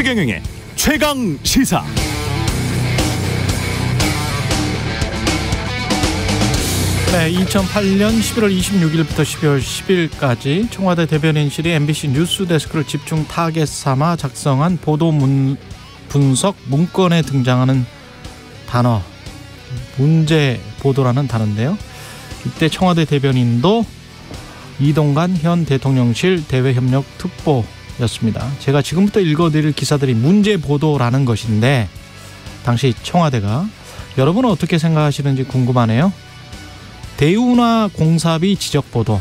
최경영의 최강 시사. 네, 2008년 11월 26일부터 12월 10일까지 청와대 대변인실이 MBC 뉴스 데스크를 집중 타겟 삼아 작성한 보도 분석 문건에 등장하는 단어, 문제 보도라는 단어인데요. 이때 청와대 대변인도 이동관 현 대통령실 대외협력특보였습니다. 제가 지금부터 읽어드릴 기사들이 문제 보도라는 것인데 당시 청와대가 여러분은 어떻게 생각하시는지 궁금하네요. 대운하 공사비 지적 보도,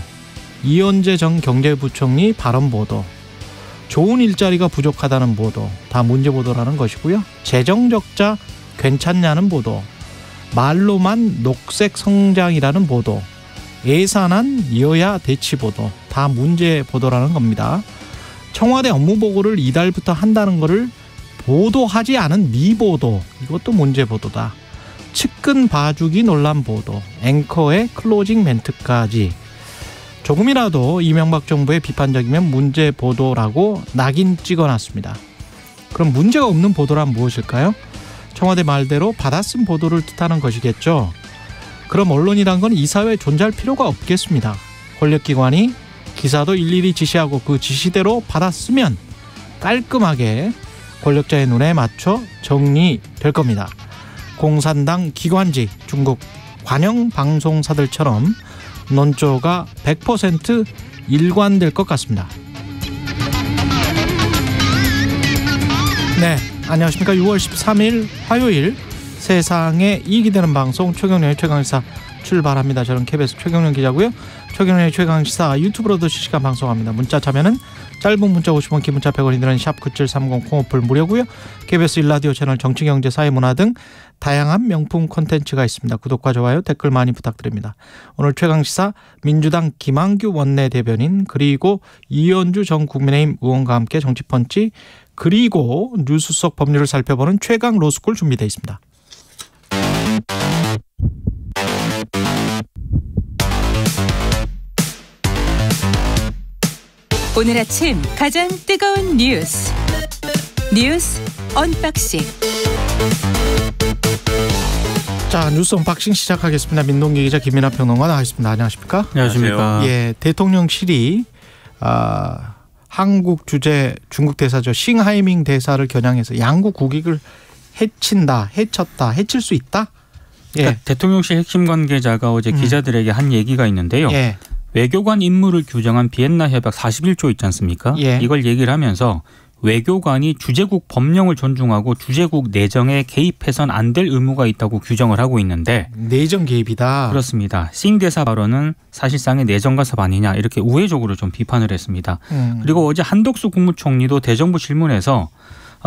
이현재 전 경제부총리 발언 보도, 좋은 일자리가 부족하다는 보도, 다 문제 보도라는 것이고요. 재정 적자 괜찮냐는 보도, 말로만 녹색 성장이라는 보도, 예산안 여야 대치 보도, 다 문제 보도라는 겁니다. 청와대 업무 보고를 이달부터 한다는 것을 보도하지 않은 미보도, 이것도 문제 보도다. 측근 봐주기 논란 보도, 앵커의 클로징 멘트까지 조금이라도 이명박 정부에 비판적이면 문제 보도라고 낙인 찍어놨습니다. 그럼 문제가 없는 보도란 무엇일까요? 청와대 말대로 받아쓴 보도를 뜻하는 것이겠죠. 그럼 언론이란 건 이 사회에 존재할 필요가 없겠습니다. 권력기관이 기사도 일일이 지시하고 그 지시대로 받았으면 깔끔하게 권력자의 눈에 맞춰 정리될 겁니다. 공산당 기관지 중국 관영 방송사들처럼 논조가 100% 일관될 것 같습니다. 네, 안녕하십니까. 6월 13일 화요일 세상에 이익이 되는 방송 최경영의 최강시사 출발합니다. 저는 KBS 최경영 기자고요. 최경영의 최강시사 유튜브로도 실시간 방송합니다. 문자 참여는 짧은 문자 50원, 긴 문자 100원이 드는 샵 9730 콩오플 무료고요. KBS 1라디오 채널 정치경제 사회문화 등 다양한 명품 콘텐츠가 있습니다. 구독과 좋아요, 댓글 많이 부탁드립니다. 오늘 최강시사 민주당 김한규 원내대변인 그리고 이현주 전 국민의힘 의원과 함께 정치펀치 그리고 뉴스 속 법률을 살펴보는 최강 로스쿨 준비되어 있습니다. 오늘 아침 가장 뜨거운 뉴스 언박싱. 자, 뉴스 언박싱 시작하겠습니다. 민동기 기자, 김민하 평론가 나와 있습니다. 안녕하십니까? 안녕하십니까? 예, 대통령실이 한국 주재 중국 대사죠 싱하이밍 대사를 겨냥해서 양국 국익을 해쳤다, 해칠 수 있다. 예. 그러니까 대통령실 핵심 관계자가 어제 기자들에게 한 얘기가 있는데요. 예. 외교관 임무를 규정한 비엔나 협약 41조 있지 않습니까? 예. 이걸 얘기를 하면서 외교관이 주재국 법령을 존중하고 주재국 내정에 개입해선 안 될 의무가 있다고 규정을 하고 있는데, 내정 개입이다. 그렇습니다. 싱 대사 발언은 사실상의 내정 간섭 아니냐, 이렇게 우회적으로 좀 비판을 했습니다. 그리고 어제 한덕수 국무총리도 대정부 질문에서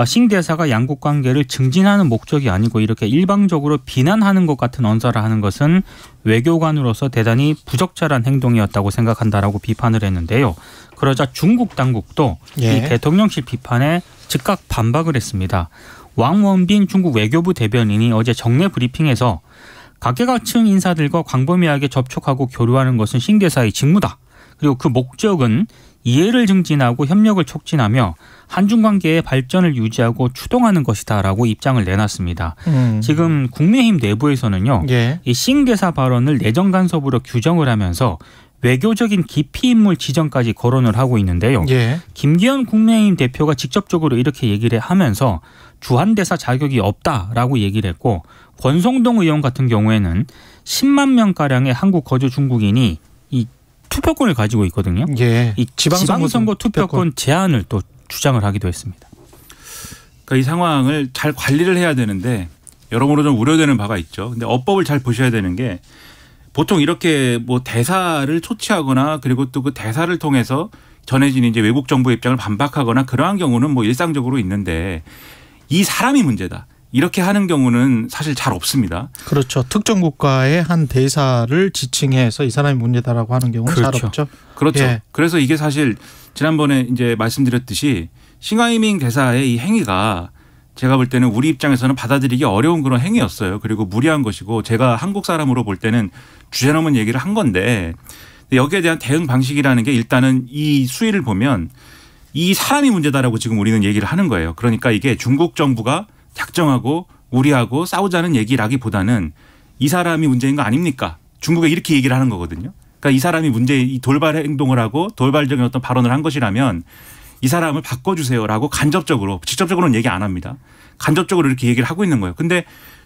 싱 대사가 양국 관계를 증진하는 목적이 아니고 이렇게 일방적으로 비난하는 것 같은 언사를 하는 것은 외교관으로서 대단히 부적절한 행동이었다고 생각한다라고 비판을 했는데요. 그러자 중국 당국도 이 대통령실 비판에 즉각 반박을 했습니다. 왕원빈 중국 외교부 대변인이 어제 정례 브리핑에서 각계각층 인사들과 광범위하게 접촉하고 교류하는 것은 싱 대사의 직무다. 그리고 그 목적은 이해를 증진하고 협력을 촉진하며 한중 관계의 발전을 유지하고 추동하는 것이다라고 입장을 내놨습니다. 지금 국민의힘 내부에서는요, 이 싱 대사 발언을 내정 간섭으로 규정을 하면서 외교적인 기피 인물 지정까지 거론을 하고 있는데요. 김기현 국민의힘 대표가 직접적으로 이렇게 얘기를 하면서 주한 대사 자격이 없다라고 얘기를 했고, 권성동 의원 같은 경우에는 10만 명가량의 한국 거주 중국인이 이 투표권을 가지고 있거든요. 이 지방선거 투표권 제한을 또 주장을 하기도 했습니다. 그러니까 이 상황을 잘 관리를 해야 되는데 여러모로 좀 우려되는 바가 있죠. 근데 어법을 잘 보셔야 되는 게, 보통 이렇게 뭐 대사를 초치하거나 그리고 또 그 대사를 통해서 전해진 이제 외국 정부 입장을 반박하거나 그러한 경우는 뭐 일상적으로 있는데, 이 사람이 문제다, 이렇게 하는 경우는 사실 잘 없습니다. 그렇죠. 특정 국가의 한 대사를 지칭해서 이 사람이 문제다라고 하는 경우는 잘 없죠. 그렇죠. 예. 그래서 이게 사실 지난번에 이제 말씀드렸듯이 싱하이밍 대사의 이 행위가 제가 볼 때는 우리 입장에서는 받아들이기 어려운 그런 행위였어요. 그리고 무리한 것이고, 제가 한국 사람으로 볼 때는 주제넘은 얘기를 한 건데, 여기에 대한 대응 방식이라는 게 일단은 이 수위를 보면 이 사람이 문제다라고 지금 우리는 얘기를 하는 거예요. 그러니까 이게 중국 정부가 작정하고 우리하고 싸우자는 얘기라기보다는 이 사람이 문제인 거 아닙니까? 중국에 이렇게 얘기를 하는 거거든요. 그러니까 이 사람이 이 돌발 행동을 하고 돌발적인 어떤 발언을 한 것이라면 이 사람을 바꿔주세요라고 간접적으로, 직접적으로는 얘기 안 합니다. 간접적으로 이렇게 얘기를 하고 있는 거예요. 근데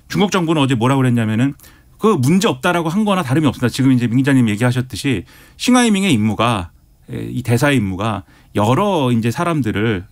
중국 정부는 어제 뭐라고 그랬냐면은 그 문제 없다라고 한 거나 다름이 없습니다. 지금 이제 민 기자님 얘기하셨듯이 싱하이밍의 임무가, 이 대사의 임무가 여러 이제 사람들을,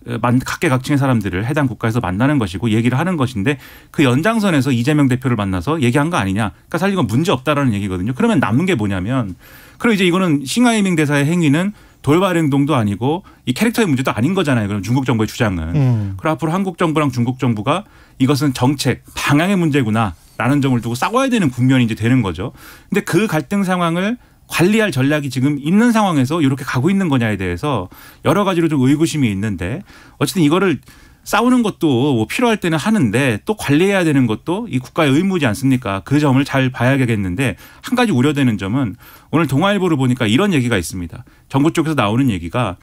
각계각층의 사람들을 해당 국가에서 만나는 것이고 얘기를 하는 것인데 그 연장선에서 이재명 대표를 만나서 얘기한 거 아니냐. 그러니까 사실 이건 문제 없다라는 얘기거든요. 그러면 남는 게 뭐냐면, 그럼 이제 이거는 싱하이밍 대사의 행위는 돌발 행동도 아니고 이 캐릭터의 문제도 아닌 거잖아요. 그럼 중국 정부의 주장은. 그럼 앞으로 한국 정부랑 중국 정부가 이것은 정책, 방향의 문제구나라는 점을 두고 싸워야 되는 국면이 이제 되는 거죠. 근데 그 갈등 상황을 관리할 전략이 지금 있는 상황에서 이렇게 가고 있는 거냐에 대해서 여러 가지로 좀 의구심이 있는데, 어쨌든 이거를 싸우는 것도 뭐 필요할 때는 하는데 또 관리해야 되는 것도 이 국가의 의무지 않습니까? 그 점을 잘 봐야겠는데, 한 가지 우려되는 점은 오늘 동아일보를 보니까 이런 얘기가 있습니다. 정부 쪽에서 나오는 얘기가,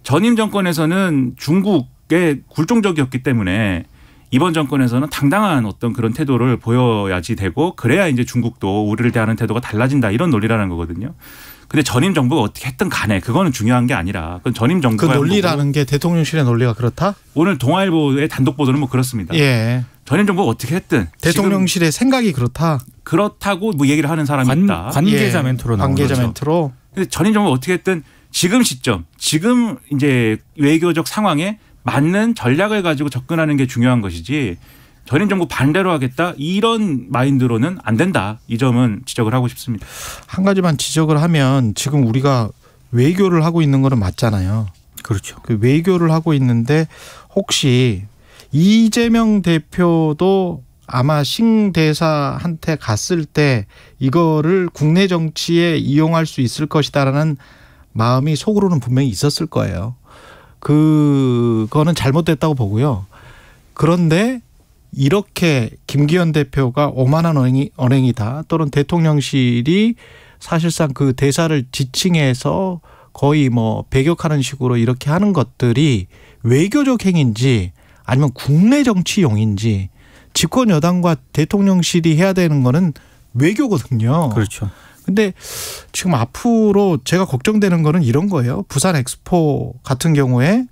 전임 정권에서는 중국에 굴종적이었기 때문에 이번 정권에서는 당당한 어떤 그런 태도를 보여야지 되고, 그래야 이제 중국도 우리를 대하는 태도가 달라진다, 이런 논리라는 거거든요. 근데 전임 정부가 어떻게 했든 간에 그거는 중요한 게 아니라, 그건 전임 정부가 그 논리라는 게 대통령실의 논리가 그렇다? 오늘 동아일보의 단독 보도는 뭐 그렇습니다. 예. 전임 정부가 어떻게 했든 대통령실의 생각이 그렇다. 그렇다고 뭐 얘기를 하는 사람이 있다. 관계자 멘트로 나오는 관계자 거죠. 멘트로. 근데 전임 정부가 어떻게 했든 지금 시점, 지금 이제 외교적 상황에 맞는 전략을 가지고 접근하는 게 중요한 것이지, 전임 정부 반대로 하겠다 이런 마인드로는 안 된다. 이 점은 지적을 하고 싶습니다. 한 가지만 지적을 하면, 지금 우리가 외교를 하고 있는 거는 맞잖아요. 그렇죠. 그 외교를 하고 있는데 혹시 이재명 대표도 아마 싱 대사한테 갔을 때 이거를 국내 정치에 이용할 수 있을 것이다라는 마음이 속으로는 분명히 있었을 거예요. 그거는 잘못됐다고 보고요. 그런데 이렇게 김기현 대표가 오만한 언행이다, 또는 대통령실이 사실상 그 대사를 지칭해서 거의 뭐 배격하는 식으로 이렇게 하는 것들이 외교적 행위인지 아니면 국내 정치용인지, 집권 여당과 대통령실이 해야 되는 거는 외교거든요. 그렇죠. 근데 지금 앞으로 제가 걱정되는 거는 이런 거예요. 부산 엑스포 같은 경우에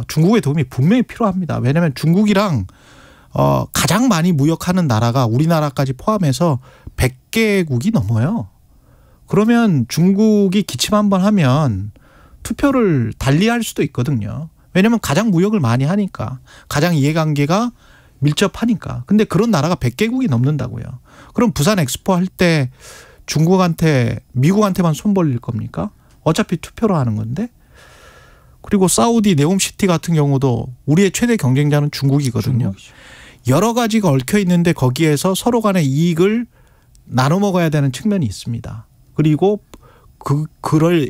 중국의 도움이 분명히 필요합니다. 왜냐하면 중국이랑 가장 많이 무역하는 나라가 우리나라까지 포함해서 100개국이 넘어요. 그러면 중국이 기침 한번 하면 투표를 달리할 수도 있거든요. 왜냐하면 가장 무역을 많이 하니까, 가장 이해관계가 밀접하니까. 근데 그런 나라가 100개국이 넘는다고요. 그럼 부산 엑스포 할 때 중국한테, 미국한테만 손 벌릴 겁니까? 어차피 투표로 하는 건데. 그리고 사우디 네옴시티 같은 경우도 우리의 최대 경쟁자는 중국이거든요. 여러 가지가 얽혀 있는데 거기에서 서로 간의 이익을 나눠 먹어야 되는 측면이 있습니다. 그리고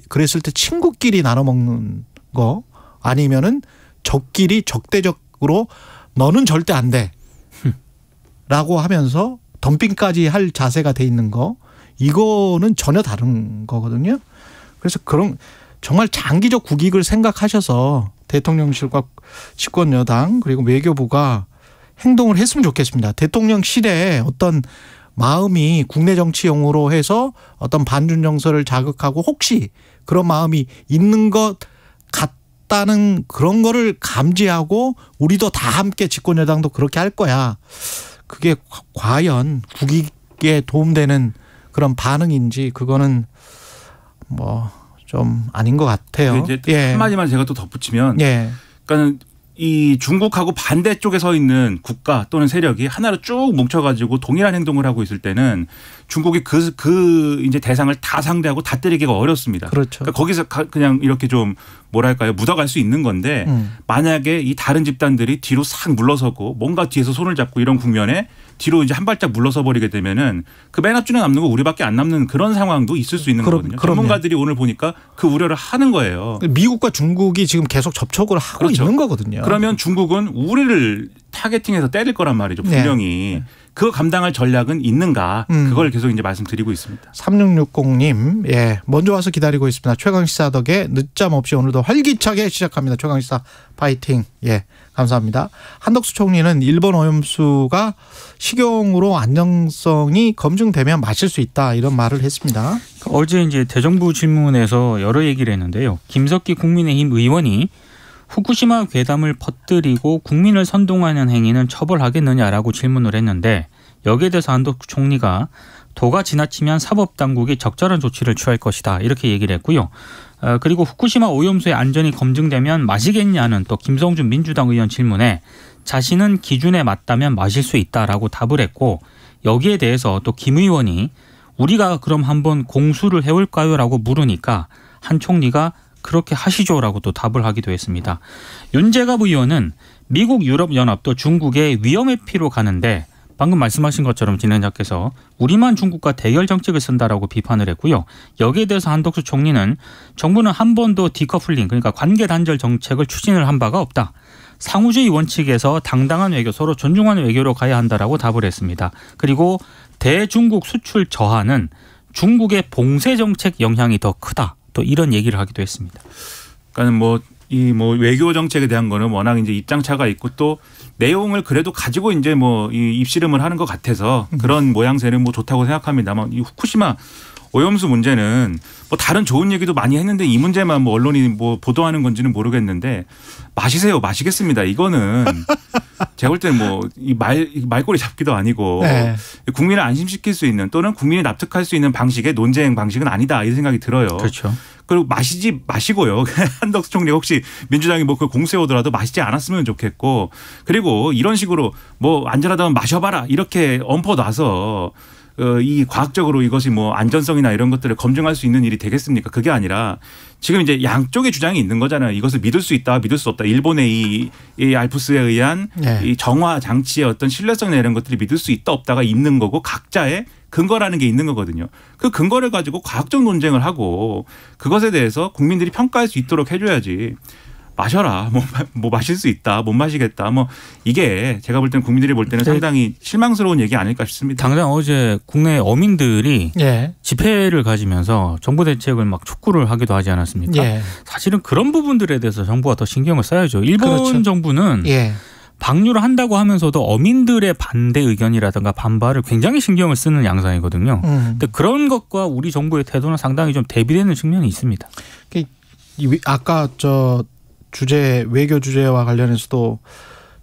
그랬을 때 친구끼리 나눠 먹는 거, 아니면은 적끼리 적대적으로 너는 절대 안 돼 라고 하면서 덤핑까지 할 자세가 돼 있는 거, 이거는 전혀 다른 거거든요. 그래서 그런 정말 장기적 국익을 생각하셔서 대통령실과 집권 여당 그리고 외교부가 행동을 했으면 좋겠습니다. 대통령실에 어떤 마음이 국내 정치용으로 해서 어떤 반중 정서를 자극하고 혹시 그런 마음이 있는 것 같다는 그런 거를 감지하고, 우리도 다 함께 집권 여당도 그렇게 할 거야, 그게 과연 국익에 도움되는 그런 반응인지, 그거는 뭐 좀 아닌 것 같아요. 이제 예. 한마디만 제가 또 덧붙이면, 예. 그러니까 이 중국하고 반대쪽에 서 있는 국가 또는 세력이 하나로 쭉 뭉쳐가지고 동일한 행동을 하고 있을 때는 중국이 그 이제 대상을 다 상대하고 다 때리기가 어렵습니다. 그렇죠. 그러니까 거기서 그냥 이렇게 좀 뭐랄까요, 묻어갈 수 있는 건데, 만약에 이 다른 집단들이 뒤로 싹 물러서고 뭔가 뒤에서 손을 잡고 이런 국면에 뒤로 이제 한 발짝 물러서 버리게 되면은 그 맨 앞줄에 남는 거 우리밖에 안 남는 그런 상황도 있을 수 있는 거거든요. 전문가들이 오늘 보니까 그 우려를 하는 거예요. 미국과 중국이 지금 계속 접촉을 하고 그렇죠. 있는 거거든요. 그러면 중국은 우리를 타겟팅해서 때릴 거란 말이죠. 분명히. 그거 감당할 전략은 있는가. 그걸 계속 이제 말씀드리고 있습니다. 3660님, 예, 먼저 와서 기다리고 있습니다. 최강시사 덕에 늦잠 없이 오늘도 활기차게 시작합니다. 최강시사 파이팅. 예, 감사합니다. 한덕수 총리는 일본 오염수가 식용으로 안정성이 검증되면 마실 수 있다 이런 말을 했습니다. 어제 이제 대정부 질문에서 여러 얘기를 했는데요. 김석기 국민의힘 의원이 후쿠시마 괴담을 퍼뜨리고 국민을 선동하는 행위는 처벌하겠느냐라고 질문을 했는데 여기에 대해서 한덕수 총리가 도가 지나치면 사법당국이 적절한 조치를 취할 것이다 이렇게 얘기를 했고요. 그리고 후쿠시마 오염수의 안전이 검증되면 마시겠냐는 또 김성준 민주당 의원 질문에 자신은 기준에 맞다면 마실 수 있다라고 답을 했고 여기에 대해서 또 김 의원이 우리가 그럼 한번 공수를 해올까요? 라고 물으니까 한 총리가 그렇게 하시죠라고 또 답을 하기도 했습니다. 윤재갑 의원은 미국 유럽연합도 중국의 위험의 피로 가는데 방금 말씀하신 것처럼 진행자께서 우리만 중국과 대결 정책을 쓴다라고 비판을 했고요. 여기에 대해서 한덕수 총리는 정부는 한 번도 디커플링 그러니까 관계 단절 정책을 추진을 한 바가 없다. 상호주의 원칙에서 당당한 외교 서로 존중하는 외교로 가야 한다라고 답을 했습니다. 그리고 대중국 수출 저하는 중국의 봉쇄 정책 영향이 더 크다. 또 이런 얘기를 하기도 했습니다. 그러니까 이 외교 정책에 대한 거는 워낙 이제 입장차가 있고 또 내용을 그래도 가지고 이제 이 입씨름을 하는 것 같아서 그런 모양새는 좋다고 생각합니다만 이 후쿠시마 오염수 문제는 다른 좋은 얘기도 많이 했는데 이 문제만 언론이 보도하는 건지는 모르겠는데 마시세요. 마시겠습니다. 이거는 제가 볼 때는 이 말꼬리 잡기도 아니고 네. 국민을 안심시킬 수 있는 또는 국민이 납득할 수 있는 방식의 논쟁 방식은 아니다 이런 생각이 들어요. 그렇죠. 그리고 마시고요. 한덕수 총리 혹시 민주당이 그걸 공수해 오더라도 마시지 않았으면 좋겠고 그리고 이런 식으로 안전하다면 마셔봐라 이렇게 엎어놔서 이 과학적으로 이것이 안전성이나 이런 것들을 검증할 수 있는 일이 되겠습니까? 그게 아니라 지금 이제 양쪽의 주장이 있는 거잖아요. 이것을 믿을 수 있다, 믿을 수 없다. 일본의 이 알프스에 의한 네. 이 정화 장치의 어떤 신뢰성이나 이런 것들이 믿을 수 있다 없다가 있는 거고 각자의 근거라는 게 있는 거거든요. 그 근거를 가지고 과학적 논쟁을 하고 그것에 대해서 국민들이 평가할 수 있도록 해줘야지. 마셔라. 마실 수 있다. 못 마시겠다. 이게 제가 볼 때는 국민들이 볼 때는 상당히 실망스러운 얘기 아닐까 싶습니다. 당장 어제 국내 어민들이 예. 집회를 가지면서 정부 대책을 촉구를 하기도 하지 않았습니까? 예. 사실은 그런 부분들에 대해서 정부가 더 신경을 써야죠. 일본 그렇죠. 정부는 예. 방류를 한다고 하면서도 어민들의 반대 의견이라든가 반발을 굉장히 신경을 쓰는 양상이거든요. 근데 그런 것과 우리 정부의 태도는 상당히 좀 대비되는 측면이 있습니다. 아까 외교 주제와 관련해서도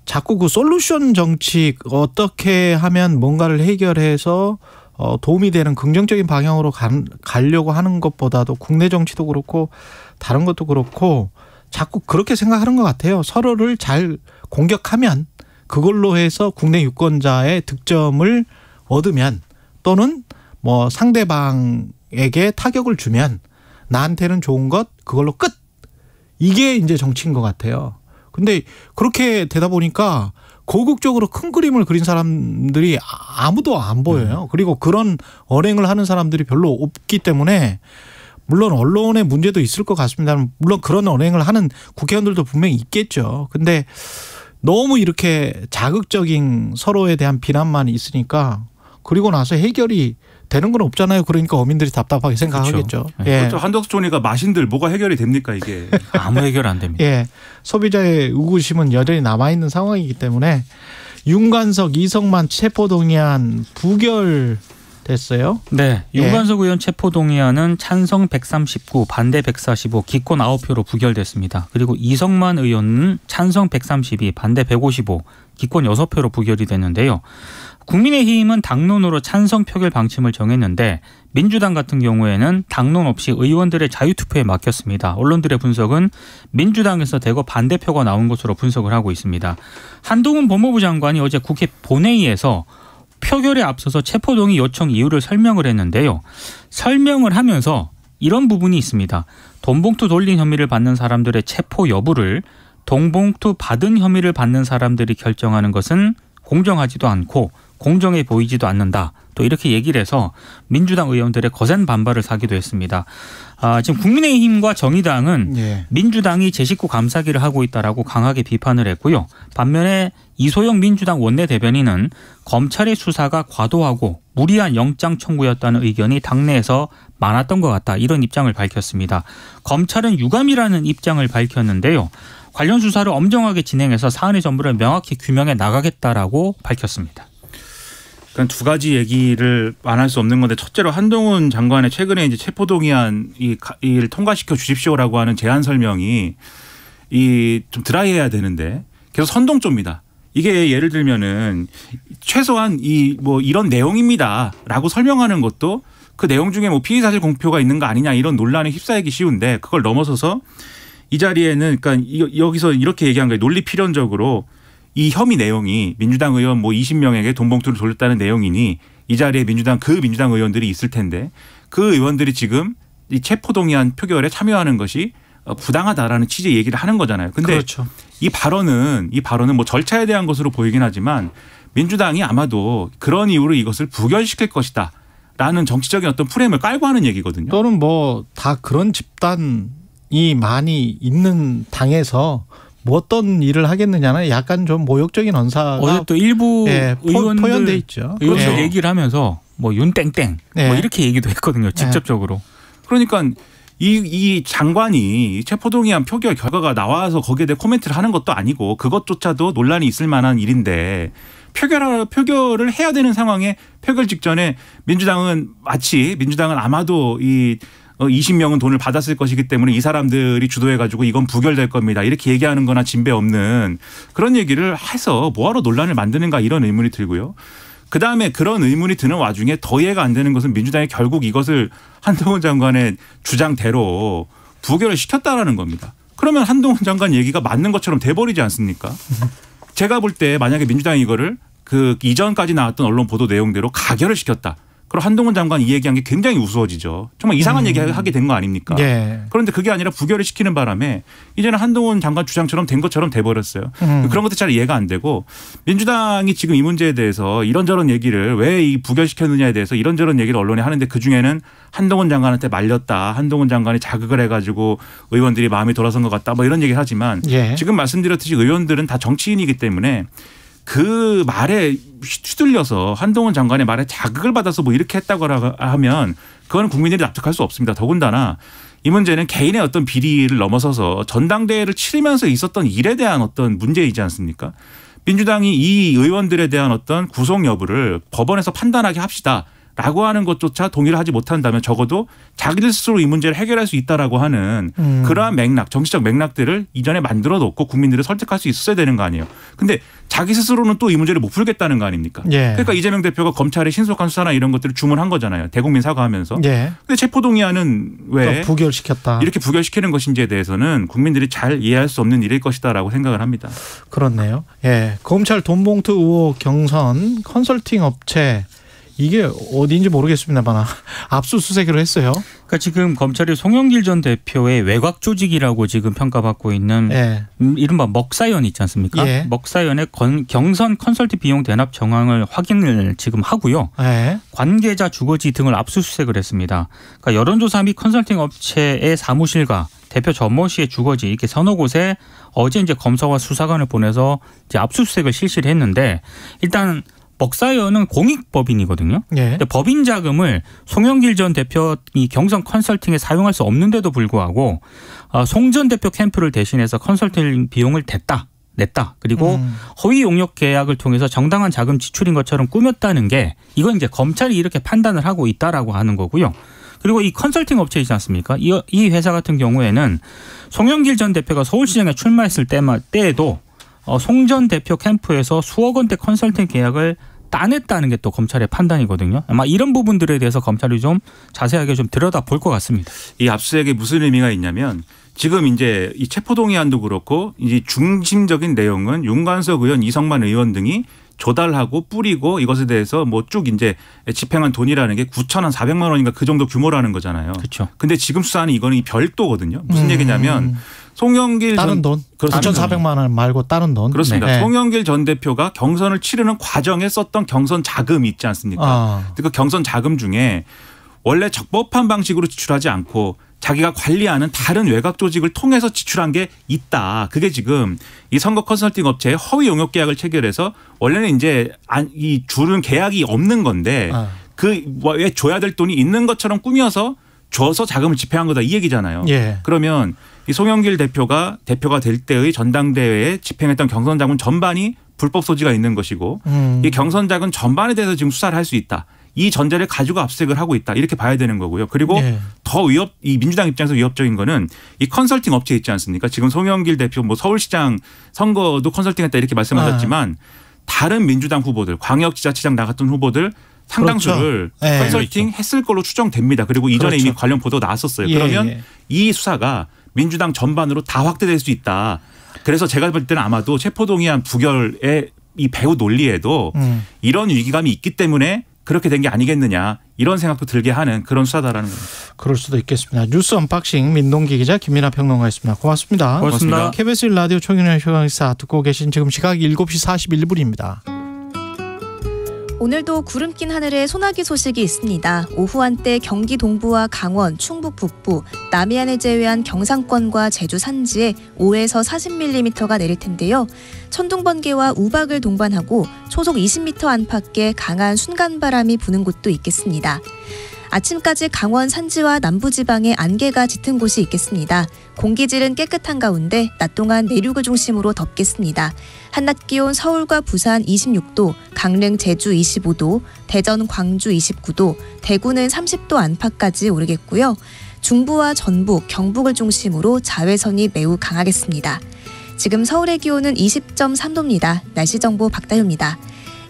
자꾸 그 솔루션 정책 어떻게 하면 뭔가를 해결해서 도움이 되는 긍정적인 방향으로 가려고 하는 것보다도 국내 정치도 그렇고 다른 것도 그렇고 자꾸 그렇게 생각하는 것 같아요. 서로를 잘 공격하면 그걸로 해서 국내 유권자의 득점을 얻으면 또는 상대방에게 타격을 주면 나한테는 좋은 것 그걸로 끝. 이게 이제 정치인 것 같아요. 근데 그렇게 되다 보니까 고국적으로 큰 그림을 그린 사람들이 아무도 안 보여요. 그리고 그런 언행을 하는 사람들이 별로 없기 때문에 물론 언론의 문제도 있을 것 같습니다. 물론 그런 언행을 하는 국회의원들도 분명히 있겠죠. 근데 너무 이렇게 자극적인 서로에 대한 비난만 있으니까 그리고 나서 해결이 되는 건 없잖아요. 그러니까 어민들이 답답하게 생각하겠죠. 그렇죠. 예. 그렇죠. 한덕수 총리가 마신들 뭐가 해결이 됩니까 이게. 아무 해결 안 됩니다. 예. 소비자의 의구심은 여전히 남아있는 상황이기 때문에 윤관석, 이성만 체포동의안 부결됐어요. 네. 윤관석 의원 체포동의안은 찬성 139, 반대 145, 기권 9표로 부결됐습니다. 그리고 이성만 의원은 찬성 132, 반대 155, 기권 6표로 부결이 됐는데요. 국민의힘은 당론으로 찬성 표결 방침을 정했는데 민주당 같은 경우에는 당론 없이 의원들의 자유투표에 맡겼습니다. 언론들의 분석은 민주당에서 대거 반대표가 나온 것으로 분석을 하고 있습니다. 한동훈 법무부 장관이 어제 국회 본회의에서 표결에 앞서서 체포동의 요청 이유를 설명을 했는데요. 설명을 하면서 이런 부분이 있습니다. 돈봉투 돌린 혐의를 받는 사람들의 체포 여부를 돈봉투 받은 혐의를 받는 사람들이 결정하는 것은 공정하지도 않고 공정해 보이지도 않는다. 또 이렇게 얘기를 해서 민주당 의원들의 거센 반발을 사기도 했습니다. 지금 국민의힘과 정의당은 예. 민주당이 제 식구 감싸기를 하고 있다라고 강하게 비판을 했고요. 반면에 이소영 민주당 원내대변인은 검찰의 수사가 과도하고 무리한 영장 청구였다는 의견이 당내에서 많았던 것 같다. 이런 입장을 밝혔습니다. 검찰은 유감이라는 입장을 밝혔는데요. 관련 수사를 엄정하게 진행해서 사안의 전부를 명확히 규명해 나가겠다라고 밝혔습니다. 그러니까 두 가지 얘기를 안 할 수 없는 건데 첫째로 한동훈 장관의 최근에 이제 체포동의안 이를 통과시켜 주십시오라고 하는 제안 설명이 좀 드라이해야 되는데 계속 선동조입니다. 이게 예를 들면은 최소한 이런 내용입니다라고 설명하는 것도 그 내용 중에 뭐 피의 사실 공표가 있는 거 아니냐 이런 논란에 휩싸이기 쉬운데 그걸 넘어서서 이 자리에는 그러니까 여기서 이렇게 얘기한 거예요. 논리 필연적으로 이 혐의 내용이 민주당 의원 20명에게 돈 봉투를 돌렸다는 내용이니 이 자리에 민주당 의원들이 있을 텐데 그 의원들이 지금 이 체포동의안 표결에 참여하는 것이 부당하다라는 취지의 얘기를 하는 거잖아요. 근데 그렇죠. 이 발언은 뭐 절차에 대한 것으로 보이긴 하지만 민주당이 아마도 그런 이유로 이것을 부결시킬 것이다라는 정치적인 어떤 프레임을 깔고 하는 얘기거든요. 또는 뭐 다 그런 집단이 많이 있는 당에서 뭐 어떤 일을 하겠느냐는 약간 좀 모욕적인 언사가 어제 또 일부 의원들 포연돼 있죠. 의원들 얘기를 하면서 뭐 윤땡땡 뭐 이렇게 얘기도 했거든요. 직접적으로. 그러니까 이 장관이 체포동의안 표결 결과가 나와서 거기에 대해 코멘트를 하는 것도 아니고 그것조차도 논란이 있을 만한 일인데 표결을 해야 되는 상황에 표결 직전에 민주당은 아마도 20명은 돈을 받았을 것이기 때문에 이 사람들이 주도해가지고 이건 부결될 겁니다. 이렇게 얘기하는 거나 진배 없는 그런 얘기를 해서 뭐하러 논란을 만드는가 이런 의문이 들고요. 그다음에 그런 의문이 드는 와중에 더 이해가 안 되는 것은 민주당이 결국 이것을 한동훈 장관의 주장대로 부결을 시켰다라는 겁니다. 그러면 한동훈 장관 얘기가 맞는 것처럼 돼버리지 않습니까? 제가 볼 때 만약에 민주당이 이거를 그 이전까지 나왔던 언론 보도 내용대로 가결을 시켰다. 그럼 한동훈 장관 이 얘기한 게 굉장히 우스워지죠. 정말 이상한 얘기 하게 된 거 아닙니까? 예. 그런데 그게 아니라 부결을 시키는 바람에 이제는 한동훈 장관 주장처럼 된 것처럼 돼버렸어요. 그런 것도 잘 이해가 안 되고 민주당이 지금 이 문제에 대해서 이런저런 얘기를 왜 이 부결시켰느냐에 대해서 이런저런 얘기를 언론에 하는데 그중에는 한동훈 장관한테 말렸다. 한동훈 장관이 자극을 해가지고 의원들이 마음이 돌아선 것 같다. 뭐 이런 얘기를 하지만 지금 말씀드렸듯이 의원들은 다 정치인이기 때문에 그 말에 휘둘려서 한동훈 장관의 말에 자극을 받아서 뭐 이렇게 했다고 하면 그건 국민들이 납득할 수 없습니다. 더군다나 이 문제는 개인의 어떤 비리를 넘어서서 전당대회를 치르면서 있었던 일에 대한 어떤 문제이지 않습니까? 민주당이 이 의원들에 대한 어떤 구속 여부를 법원에서 판단하게 합시다. 라고 하는 것조차 동의를 하지 못한다면 적어도 자기들 스스로 이 문제를 해결할 수 있다라고 하는 그러한 맥락, 정치적 맥락들을 이전에 만들어 놓고 국민들을 설득할 수 있어야 되는 거 아니에요. 근데 자기 스스로는 또 이 문제를 못 풀겠다는 거 아닙니까? 예. 그러니까 이재명 대표가 검찰의 신속한 수사나 이런 것들을 주문한 거잖아요. 대국민 사과하면서. 예. 근데 체포동의안은 왜 부결시켰다. 이렇게 부결시키는 것인지에 대해서는 국민들이 잘 이해할 수 없는 일일 것이다라고 생각을 합니다. 그렇네요. 예. 검찰 돈봉투 의혹 경선 컨설팅 업체 이게 어디인지 모르겠습니다만 압수수색을 했어요. 그러니까 지금 검찰이 송영길 전 대표의 외곽 조직이라고 지금 평가받고 있는 이른바 먹사연 있지 않습니까? 예. 먹사연의 경선 컨설팅 비용 대납 정황을 확인을 지금 하고요. 관계자 주거지 등을 압수수색을 했습니다. 그러니까 여론조사 및 컨설팅 업체의 사무실과 대표 전모 씨의 주거지 이렇게 서너 곳에 어제 이제 검사와 수사관을 보내서 이제 압수수색을 실시를 했는데 일단 먹사연은 공익법인이거든요. 근데 법인 자금을 송영길 전 대표 이 경선 컨설팅에 사용할 수 없는데도 불구하고 송 전 대표 캠프를 대신해서 컨설팅 비용을 냈다. 그리고 허위 용역 계약을 통해서 정당한 자금 지출인 것처럼 꾸몄다는 게 이건 이제 검찰이 이렇게 판단을 하고 있다라고 하는 거고요. 그리고 이 컨설팅 업체 있지 않습니까? 이 회사 같은 경우에는 송영길 전 대표가 서울시장에 출마했을 때에도 송 전 대표 캠프에서 수억 원대 컨설팅 계약을 따냈다는 게 또 검찰의 판단이거든요. 아마 이런 부분들에 대해서 검찰이 좀 자세하게 좀 들여다볼 것 같습니다. 이 압수수색에 무슨 의미가 있냐면 지금 이제 이 체포동의안도 그렇고 이제 중심적인 내용은 윤관석 의원, 이성만 의원 등이 조달하고 뿌리고 이것에 대해서 뭐 쭉 이제 집행한 돈이라는 게 9,400만 원인가 그 정도 규모라는 거잖아요. 그렇죠. 근데 지금 수사는 이거는 별도거든요. 무슨 얘기냐면 송영길 다른 돈? 9,400만 원 말고 다른 돈? 그렇습니다. 네. 송영길 전 대표가 경선을 치르는 과정에 썼던 경선 자금이 있지 않습니까? 그 경선 자금 중에 원래 적법한 방식으로 지출하지 않고 자기가 관리하는 다른 외곽 조직을 통해서 지출한 게 있다. 그게 지금 이 선거 컨설팅 업체의 허위 용역 계약을 체결해서 원래는 이제 이 주는 계약이 없는 건데 그 왜 줘야 될 돈이 있는 것처럼 꾸며서 줘서 자금을 집행한 거다 이 얘기잖아요. 예. 그러면 이 송영길 대표가 될 때의 전당대회에 집행했던 경선 자금 전반이 불법 소지가 있는 것이고 이 경선 자금 전반에 대해서 지금 수사를 할 수 있다. 이 전제를 가지고 압수수색을 하고 있다. 이렇게 봐야 되는 거고요. 그리고 더 이 민주당 입장에서 위협적인 거는 이 컨설팅 업체 있지 않습니까? 지금 송영길 대표 뭐 서울시장 선거도 컨설팅했다 이렇게 말씀하셨지만 다른 민주당 후보들, 광역지자체장 나갔던 후보들 상당수를 그렇죠. 컨설팅 했을 걸로 추정됩니다. 그리고 이전에 이미 관련 보도가 나왔었어요. 그러면 이 수사가 민주당 전반으로 다 확대될 수 있다. 그래서 제가 볼 때는 아마도 체포동의안 부결의 이 배후 논리에도 이런 위기감이 있기 때문에 그렇게 된 게 아니겠느냐 이런 생각도 들게 하는 그런 수사다라는 겁니다. 그럴 수도 있겠습니다. 뉴스 언박싱 민동기 기자 김민하 평론가였습니다. 고맙습니다. 고맙습니다. KBS 1라디오 최경영의 최강시사 듣고 계신 지금 시각 7시 41분입니다. 오늘도 구름 낀 하늘에 소나기 소식이 있습니다. 오후 한때 경기 동부와 강원, 충북 북부, 남해안을 제외한 경상권과 제주 산지에 5에서 40mm가 내릴 텐데요. 천둥 번개와 우박을 동반하고 초속 20m 안팎의 강한 순간바람이 부는 곳도 있겠습니다. 아침까지 강원 산지와 남부지방에 안개가 짙은 곳이 있겠습니다. 공기질은 깨끗한 가운데 낮 동안 내륙을 중심으로 덥겠습니다. 한낮 기온 서울과 부산 26도, 강릉, 제주 25도, 대전, 광주 29도, 대구는 30도 안팎까지 오르겠고요. 중부와 전북, 경북을 중심으로 자외선이 매우 강하겠습니다. 지금 서울의 기온은 20.3도입니다. 날씨 정보 박다효입니다.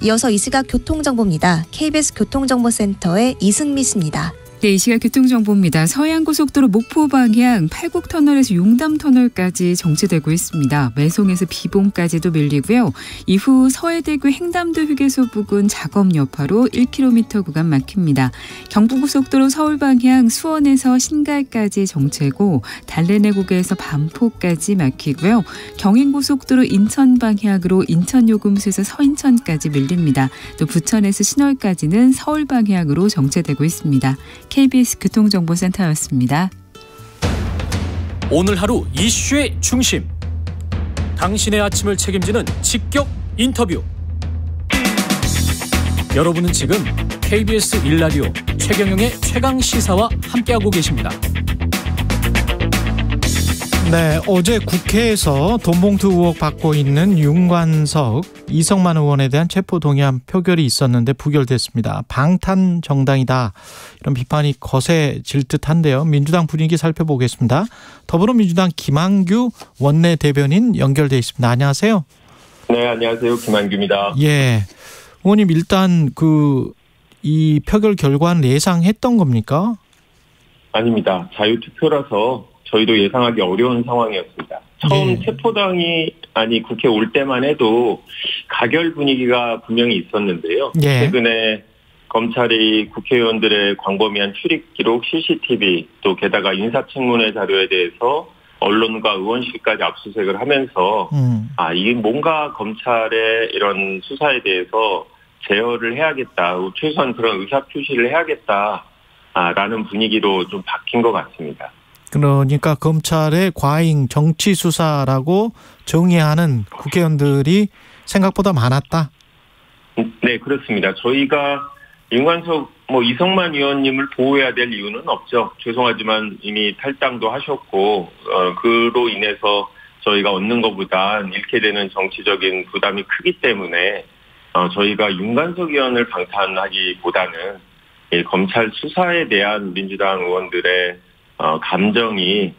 이어서 이 시각 교통정보입니다. KBS 교통정보센터의 이승미 씨입니다. 네, 이 시각 교통정보입니다. 서해안고속도로 목포 방향 팔곡터널에서 용담터널까지 정체되고 있습니다. 매송에서 비봉까지도 밀리고요. 이후 서해대교 횡담도 휴게소 부근 작업 여파로 1km 구간 막힙니다. 경부고속도로 서울 방향 수원에서 신갈까지 정체고 달래내고개에서 반포까지 막히고요. 경인고속도로 인천 방향으로 인천요금소에서 서인천까지 밀립니다. 또 부천에서 신월까지는 서울 방향으로 정체되고 있습니다. KBS 교통정보센터였습니다. 오늘 하루 이슈의 중심. 당신의 아침을 책임지는 직격 인터뷰. 여러분은 지금 KBS 1라디오 최경영의 최강시사와 함께하고 계십니다. 네, 어제 국회에서 돈봉투 의혹 받고 있는 윤관석, 이성만 의원에 대한 체포동의안 표결이 있었는데 부결됐습니다. 방탄 정당이다 이런 비판이 거세질 듯한데요. 민주당 분위기 살펴보겠습니다. 더불어민주당 김한규 원내대변인 연결돼 있습니다. 안녕하세요. 네, 안녕하세요. 김한규입니다. 예, 의원님 일단 이 표결 결과는 예상했던 겁니까? 아닙니다. 자유투표라서 저희도 예상하기 어려운 상황이었습니다. 처음 체포동의안이 국회 올 때만 해도 가결 분위기가 분명히 있었는데요. 최근에 검찰이 국회의원들의 광범위한 출입 기록, CCTV 또 게다가 인사청문회 자료에 대해서 언론과 의원실까지 압수수색을 하면서 이게 뭔가 검찰의 이런 수사에 대해서 제어를 해야겠다, 최소한 그런 의사표시를 해야겠다라는 분위기로 좀 바뀐 것 같습니다. 그러니까 검찰의 과잉 정치 수사라고 정의하는 국회의원들이 생각보다 많았다. 네, 그렇습니다. 저희가 윤관석 이성만 의원님을 보호해야 될 이유는 없죠. 죄송하지만 이미 탈당도 하셨고 그로 인해서 저희가 얻는 것보다 잃게 되는 정치적인 부담이 크기 때문에 저희가 윤관석 의원을 방탄하기보다는 검찰 수사에 대한 민주당 의원들의 감정이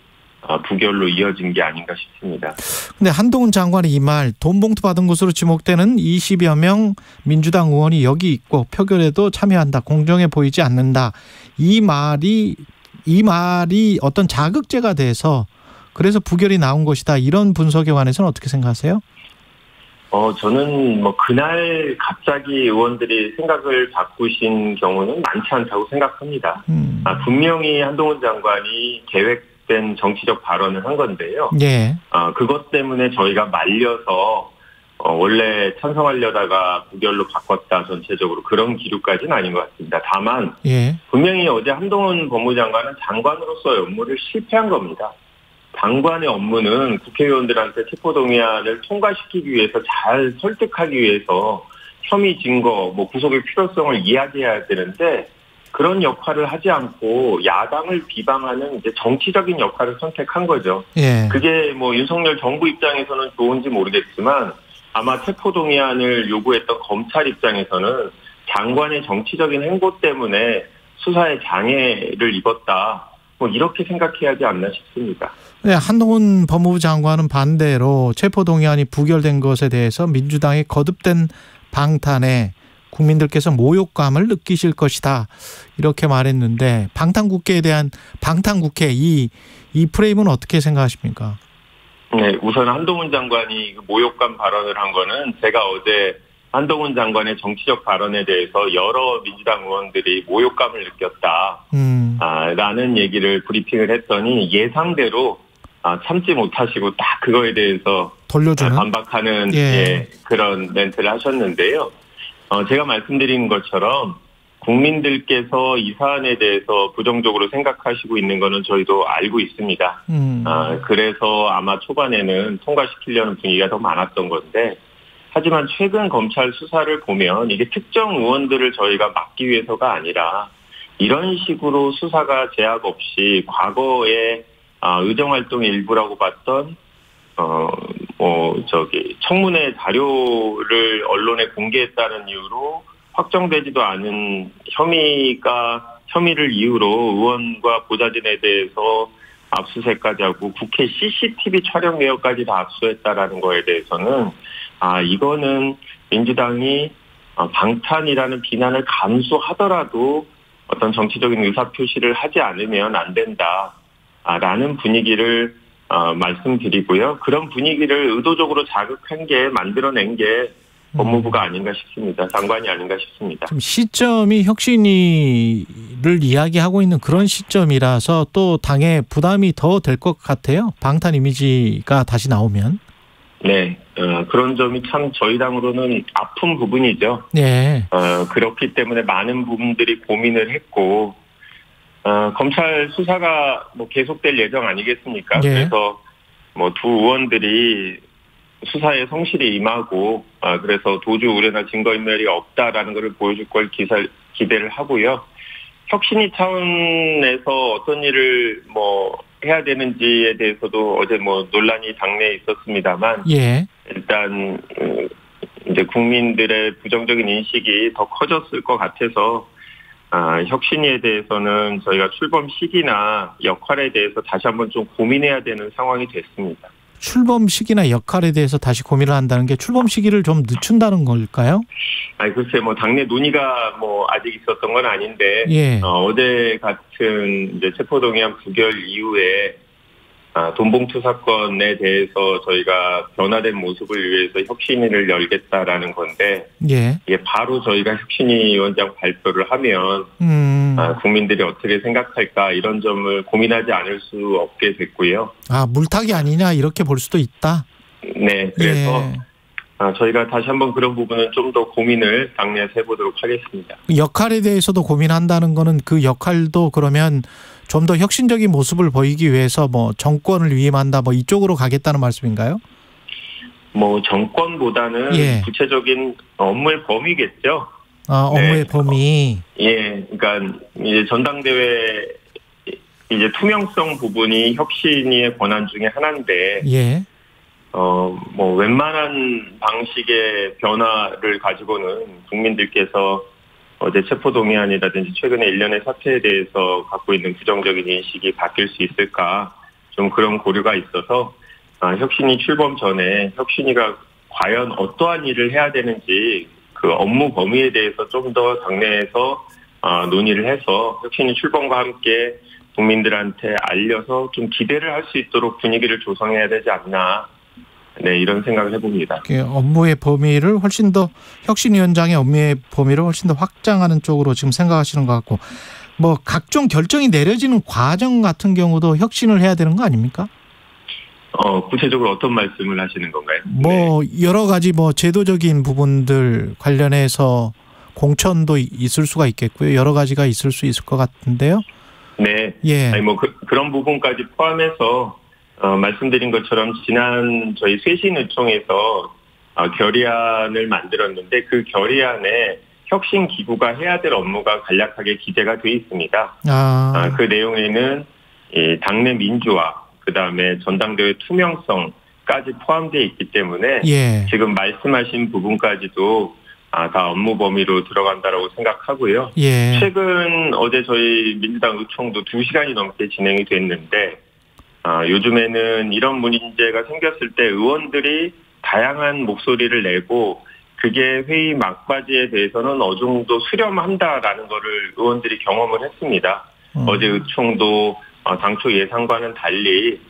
부결로 이어진 게 아닌가 싶습니다. 근데 한동훈 장관이 이 말, 돈봉투 받은 것으로 지목되는 20여 명 민주당 의원이 여기 있고 표결에도 참여한다, 공정해 보이지 않는다. 이 말이 어떤 자극제가 돼서 그래서 부결이 나온 것이다. 이런 분석에 관해서는 어떻게 생각하세요? 저는 그날 갑자기 의원들이 생각을 바꾸신 경우는 많지 않다고 생각합니다. 분명히 한동훈 장관이 거듭된 정치적 발언을 한 건데요. 예. 그것 때문에 저희가 말려서 원래 찬성하려다가 부결로 바꿨다 전체적으로 그런 기류까지는 아닌 것 같습니다. 다만 예. 분명히 어제 한동훈 법무장관은 장관으로서의 업무를 실패한 겁니다. 장관의 업무는 국회의원들한테 체포동의안을 통과시키기 위해서 잘 설득하기 위해서 혐의 증거, 구속의 필요성을 이야기해야 되는데 그런 역할을 하지 않고 야당을 비방하는 이제 정치적인 역할을 선택한 거죠. 예. 그게 윤석열 정부 입장에서는 좋은지 모르겠지만 아마 체포동의안을 요구했던 검찰 입장에서는 장관의 정치적인 행보 때문에 수사에 장애를 입었다. 이렇게 생각해야 하지 않나 싶습니다. 네, 한동훈 법무부 장관은 반대로 체포동의안이 부결된 것에 대해서 민주당의 거듭된 방탄에 국민들께서 모욕감을 느끼실 것이다. 이렇게 말했는데 방탄국회에 대한 방탄국회 이 프레임은 어떻게 생각하십니까? 네, 우선 한동훈 장관이 모욕감 발언을 한 거는 제가 어제 한동훈 장관의 정치적 발언에 대해서 여러 민주당 의원들이 모욕감을 느꼈다. 라는 얘기를 브리핑을 했더니 예상대로 참지 못하시고 딱 그거에 대해서 돌려주는 반박하는 그런 멘트를 하셨는데요. 제가 말씀드린 것처럼 국민들께서 이 사안에 대해서 부정적으로 생각하시고 있는 거는 저희도 알고 있습니다. 그래서 아마 초반에는 통과시키려는 분위기가 더 많았던 건데 하지만 최근 검찰 수사를 보면 이게 특정 의원들을 저희가 막기 위해서가 아니라 이런 식으로 수사가 제약 없이 과거에 의정활동의 일부라고 봤던 청문회 자료를 언론에 공개했다는 이유로 확정되지도 않은 혐의를 이유로 의원과 보좌진에 대해서 압수수색까지 하고 국회 CCTV 촬영 내역까지 다 압수했다라는 거에 대해서는 이거는 민주당이 방탄이라는 비난을 감수하더라도 어떤 정치적인 의사표시를 하지 않으면 안 된다라는 분위기를 말씀드리고요. 그런 분위기를 의도적으로 자극한 게 만들어낸 게 법무부가 아닌가 싶습니다. 장관이 아닌가 싶습니다. 좀 시점이 혁신위를 이야기하고 있는 그런 시점이라서 또 당에 부담이 더 될 것 같아요. 방탄 이미지가 다시 나오면. 네. 그런 점이 참 저희 당으로는 아픈 부분이죠. 네. 그렇기 때문에 많은 부분들이 고민을 했고 검찰 수사가 계속될 예정 아니겠습니까? 네. 그래서 두 의원들이 수사에 성실히 임하고 그래서 도주 우려나 증거인멸이 없다라는 것을 보여줄 걸 기대를 하고요. 혁신위 차원에서 어떤 일을 해야 되는지에 대해서도 어제 논란이 당내에 있었습니다만 예. 일단 이제 국민들의 부정적인 인식이 더 커졌을 것 같아서 혁신위에 대해서는 저희가 출범 시기나 역할에 대해서 다시 한번 좀 고민해야 되는 상황이 됐습니다. 출범 시기나 역할에 대해서 다시 고민을 한다는 게 출범 시기를 좀 늦춘다는 걸까요? 글쎄 당내 논의가 아직 있었던 건 아닌데 예. 어제 같은 이제 체포동의안 부결 이후에 돈봉투 사건에 대해서 저희가 변화된 모습을 위해서 혁신위를 열겠다라는 건데 예. 이게 바로 저희가 혁신위 위원장 발표를 하면 국민들이 어떻게 생각할까 이런 점을 고민하지 않을 수 없게 됐고요. 물타기 아니냐 이렇게 볼 수도 있다. 네. 그래서 예. 저희가 다시 한번 그런 부분은 좀 더 고민을 당내에서 해보도록 하겠습니다. 역할에 대해서도 고민한다는 거는 그 역할도 그러면 좀 더 혁신적인 모습을 보이기 위해서 정권을 위임한다 이쪽으로 가겠다는 말씀인가요? 정권보다는 예. 구체적인 업무의 범위겠죠. 업무의 범위. 예, 그러니까 이제 전당대회 이제 투명성 부분이 혁신위의 권한 중에 하나인데, 예. 웬만한 방식의 변화를 가지고는 국민들께서 어제 체포동의안이라든지 최근에 일련의 사태에 대해서 갖고 있는 부정적인 인식이 바뀔 수 있을까 좀 그런 고려가 있어서 혁신위 출범 전에 혁신위가 과연 어떠한 일을 해야 되는지 그 업무 범위에 대해서 좀 더 당내에서 논의를 해서 혁신위 출범과 함께 국민들한테 알려서 좀 기대를 할 수 있도록 분위기를 조성해야 되지 않나. 네, 이런 생각을 해봅니다. 업무의 범위를 훨씬 더 혁신위원장의 업무의 범위를 훨씬 더 확장하는 쪽으로 지금 생각하시는 것 같고 뭐 각종 결정이 내려지는 과정 같은 경우도 혁신을 해야 되는 거 아닙니까? 구체적으로 어떤 말씀을 하시는 건가요? 뭐 여러 가지 뭐 제도적인 부분들 관련해서 공천도 있을 수가 있겠고요. 여러 가지가 있을 수 있을 것 같은데요. 네. 예. 아니 뭐 그런 부분까지 포함해서 말씀드린 것처럼 지난 저희 쇄신의총에서 결의안을 만들었는데 그 결의안에 혁신 기구가 해야 될 업무가 간략하게 기재가 되어 있습니다. 그 내용에는 이 당내 민주화, 그다음에 전당대회 투명성까지 포함되어 있기 때문에 예. 지금 말씀하신 부분까지도 다 업무 범위로 들어간다라고 생각하고요. 예. 최근 어제 저희 민주당 의총도 2시간이 넘게 진행이 됐는데 요즘에는 이런 문제가 생겼을 때 의원들이 다양한 목소리를 내고 그게 회의 막바지에 대해서는 어느 정도 수렴한다라는 거를 의원들이 경험을 했습니다. 어제 의총도 당초 예상과는 달리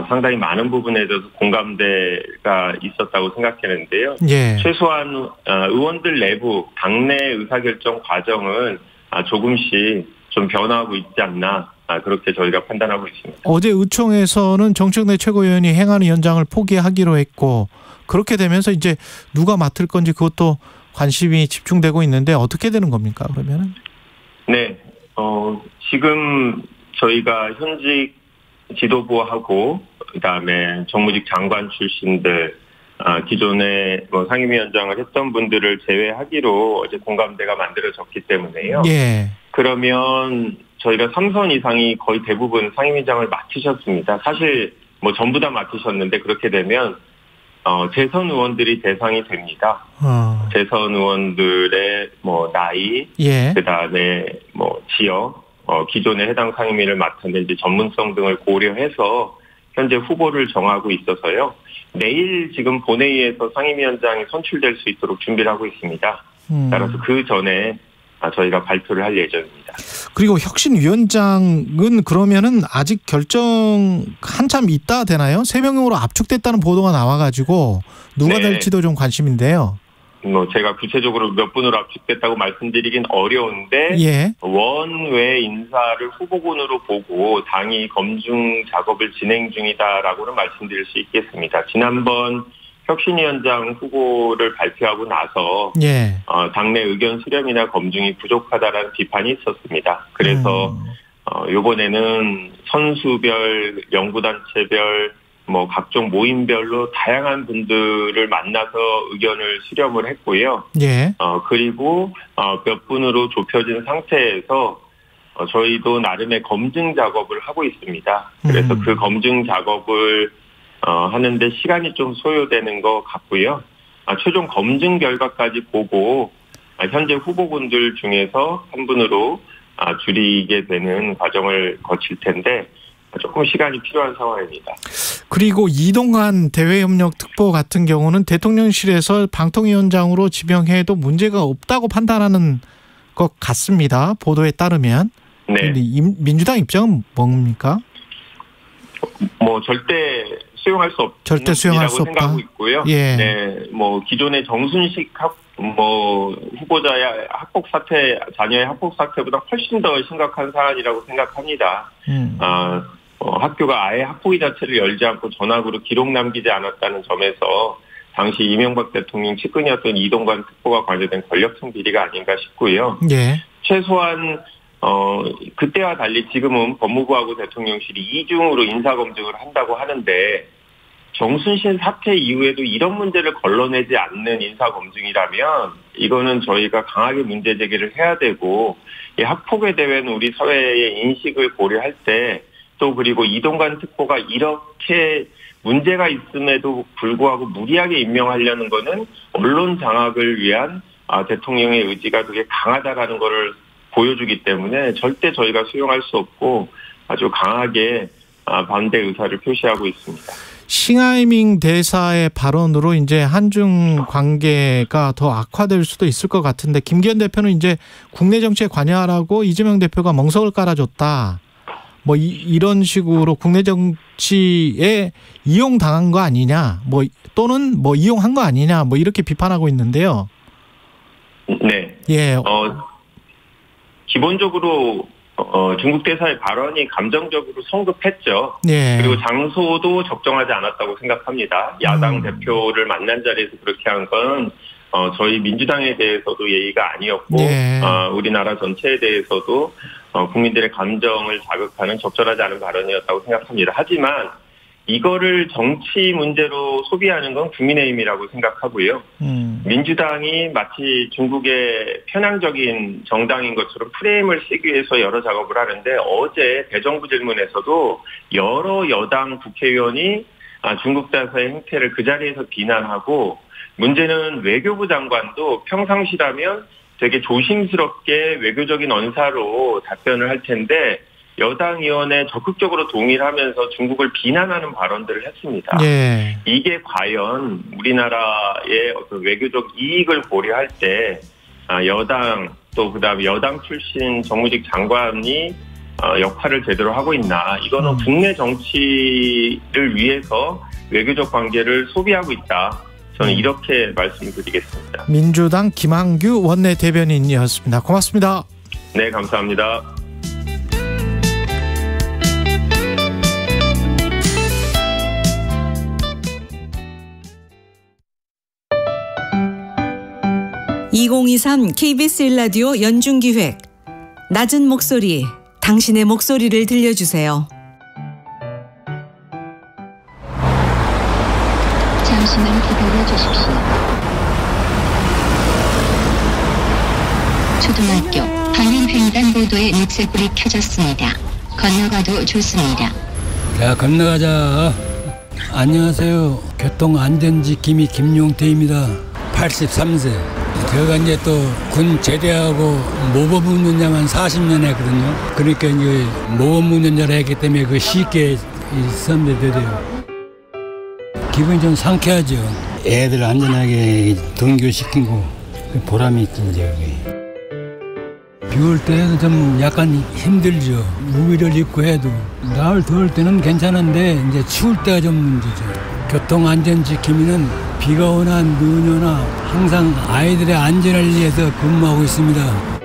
상당히 많은 부분에 대해서 공감대가 있었다고 생각했는데요. 예. 최소한 의원들 내부 당내 의사결정 과정은 조금씩 좀 변화하고 있지 않나 그렇게 저희가 판단하고 있습니다. 어제 의총에서는 정청래 최고위원이 행안위원장을 포기하기로 했고 그렇게 되면서 이제 누가 맡을 건지 그것도 관심이 집중되고 있는데 어떻게 되는 겁니까 그러면은? 네, 지금 저희가 현직 지도부하고 그다음에 정무직 장관 출신들 기존에 뭐 상임위원장을 했던 분들을 제외하기로 어제 공감대가 만들어졌기 때문에요. 예. 그러면 저희가 3선 이상이 거의 대부분 상임위장을 맡으셨습니다. 사실 뭐 전부 다 맡으셨는데 그렇게 되면 재선 의원들이 대상이 됩니다. 재선 의원들의 뭐 나이, 예. 그다음에 뭐 지역, 기존의 해당 상임위를 맡았는지 전문성 등을 고려해서 현재 후보를 정하고 있어서요. 내일 지금 본회의에서 상임위원장이 선출될 수 있도록 준비를 하고 있습니다. 따라서 그 전에 저희가 발표를 할 예정입니다. 그리고 혁신위원장은 그러면은 아직 결정 한참 있다 되나요? 3명으로 압축됐다는 보도가 나와가지고 누가 네. 될지도 좀 관심인데요. 뭐 제가 구체적으로 몇 분으로 압축됐다고 말씀드리긴 어려운데 예. 원외 인사를 후보군으로 보고 당이 검증 작업을 진행 중이다라고는 말씀드릴 수 있겠습니다. 지난번 혁신위원장 후보를 발표하고 나서 예. 당내 의견 수렴이나 검증이 부족하다라는 비판이 있었습니다. 그래서 이번에는 선수별, 연구단체별, 뭐 각종 모임별로 다양한 분들을 만나서 의견을 수렴을 했고요. 예. 그리고 몇 분으로 좁혀진 상태에서 저희도 나름의 검증 작업을 하고 있습니다. 그래서 그 검증 작업을 하는데 시간이 좀 소요되는 것 같고요. 최종 검증 결과까지 보고 현재 후보군들 중에서 한 분으로 줄이게 되는 과정을 거칠 텐데 조금 시간이 필요한 상황입니다. 그리고 이동관 대외협력특보 같은 경우는 대통령실에서 방통위원장으로 지명해도 문제가 없다고 판단하는 것 같습니다. 보도에 따르면. 네. 민주당 입장은 뭡니까? 뭐 절대 수용할 수 없는 절대 수용할 수 없다. 생각하고 있고요. 예. 네, 뭐 기존의 정순식 후보자의 학폭 사태, 자녀의 학폭 사태보다 훨씬 더 심각한 사안이라고 생각합니다. 학교가 아예 학폭위 자체를 열지 않고 전학으로 기록 남기지 않았다는 점에서 당시 이명박 대통령 측근이었던 이동관 특보가 관여된 권력성 비리가 아닌가 싶고요. 예. 최소한 그때와 달리 지금은 법무부하고 대통령실이 이중으로 인사검증을 한다고 하는데 정순신 사태 이후에도 이런 문제를 걸러내지 않는 인사검증이라면 이거는 저희가 강하게 문제 제기를 해야 되고 이 학폭에 대한 우리 사회의 인식을 고려할 때 또 그리고 이동관 특보가 이렇게 문제가 있음에도 불구하고 무리하게 임명하려는 거는 언론 장악을 위한 대통령의 의지가 되게 강하다라는 거를 보여주기 때문에 절대 저희가 수용할 수 없고 아주 강하게 반대 의사를 표시하고 있습니다. 싱하이밍 대사의 발언으로 이제 한중 관계가 더 악화될 수도 있을 것 같은데 김기현 대표는 이제 국내 정치에 관여하라고 이재명 대표가 멍석을 깔아줬다. 뭐 이런 식으로 국내 정치에 이용당한 거 아니냐, 뭐 또는 뭐 이용한 거 아니냐, 뭐 이렇게 비판하고 있는데요. 네. 예. 기본적으로 중국 대사의 발언이 감정적으로 성급했죠. 예. 그리고 장소도 적정하지 않았다고 생각합니다. 야당 대표를 만난 자리에서 그렇게 한 건 저희 민주당에 대해서도 예의가 아니었고 예. 우리나라 전체에 대해서도 국민들의 감정을 자극하는 적절하지 않은 발언이었다고 생각합니다. 하지만 이거를 정치 문제로 소비하는 건 국민의힘이라고 생각하고요. 민주당이 마치 중국의 편향적인 정당인 것처럼 프레임을 쓰기 위해서 여러 작업을 하는데 어제 대정부 질문에서도 여러 여당 국회의원이 중국 대사의 행태를 그 자리에서 비난하고 문제는 외교부 장관도 평상시라면 되게 조심스럽게 외교적인 언사로 답변을 할 텐데 여당 의원에 적극적으로 동의를 하면서 중국을 비난하는 발언들을 했습니다. 예. 이게 과연 우리나라의 어떤 외교적 이익을 고려할 때 여당 또 그다음에 여당 출신 정무직 장관이 역할을 제대로 하고 있나. 이거는 국내 정치를 위해서 외교적 관계를 소비하고 있다. 저는 이렇게 말씀을 드리겠습니다. 민주당 김한규 원내 대변인이었습니다. 고맙습니다. 네, 감사합니다. (2023) KBS 1라디오 연중기획 낮은 목소리 당신의 목소리를 들려주세요. 잠시만 기다려 주십시오. 초등학교 방향횡단보도에 녹색불이 켜졌습니다. 건너가도 좋습니다. 자, 건너가자. 안녕하세요. 교통안전지킴이 김용태입니다. 83세. 제가 이제 또 군 제대하고 모범 운전자만 40년 했거든요. 그러니까 이제 모범 운전자를 했기 때문에 그 쉽게 선배들이요. 기분이 좀 상쾌하죠. 애들 안전하게 등교시키고 보람이 있지 이제. 비 올 때는 좀 약간 힘들죠. 우비를 입고 해도. 나을 더울 때는 괜찮은데 이제 추울 때가 좀 문제죠. 교통안전지킴이는 비가 오나 눈이 오나 항상 아이들의 안전을 위해서 근무하고 있습니다.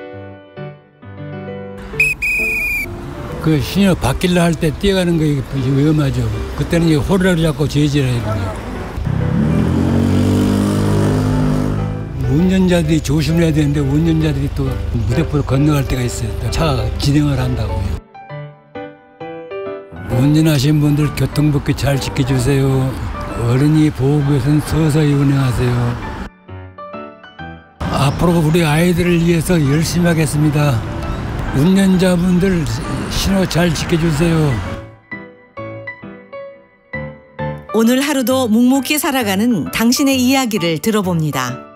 그 신호 바뀌려 할 때 뛰어가는 거 위험하죠. 그때는 이제 호루라기 잡고 제지해야 돼요. 운전자들이 조심해야 되는데 운전자들이 또 무대포로 건너갈 때가 있어요. 차가 진행을 한다고요. 운전하시는 분들 교통법규 잘 지켜주세요. 어른이 보호구에서는 서서히 운행하세요. 앞으로 우리 아이들을 위해서 열심히 하겠습니다. 운전자분들 신호 잘 지켜주세요. 오늘 하루도 묵묵히 살아가는 당신의 이야기를 들어봅니다.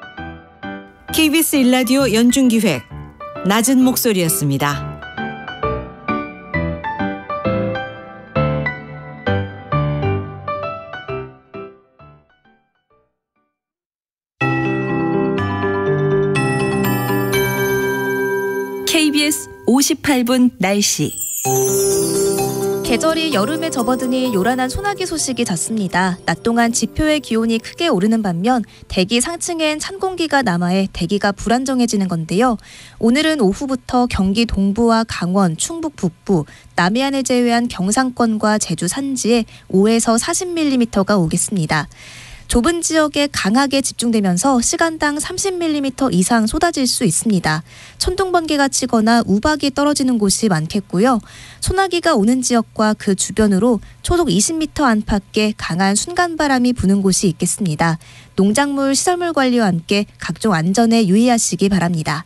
KBS 1라디오 연중기획 낮은 목소리였습니다. KBS 58분 날씨. 계절이 여름에 접어드니 요란한 소나기 소식이 잦습니다. 낮 동안 지표의 기온이 크게 오르는 반면 대기 상층엔 찬 공기가 남하해 대기가 불안정해지는 건데요. 오늘은 오후부터 경기 동부와 강원, 충북 북부, 남해안을 제외한 경상권과 제주 산지에 5에서 40mm가 오겠습니다. 좁은 지역에 강하게 집중되면서 시간당 30mm 이상 쏟아질 수 있습니다. 천둥 번개가 치거나 우박이 떨어지는 곳이 많겠고요. 소나기가 오는 지역과 그 주변으로 초속 20m 안팎의 강한 순간바람이 부는 곳이 있겠습니다. 농작물 시설물 관리와 함께 각종 안전에 유의하시기 바랍니다.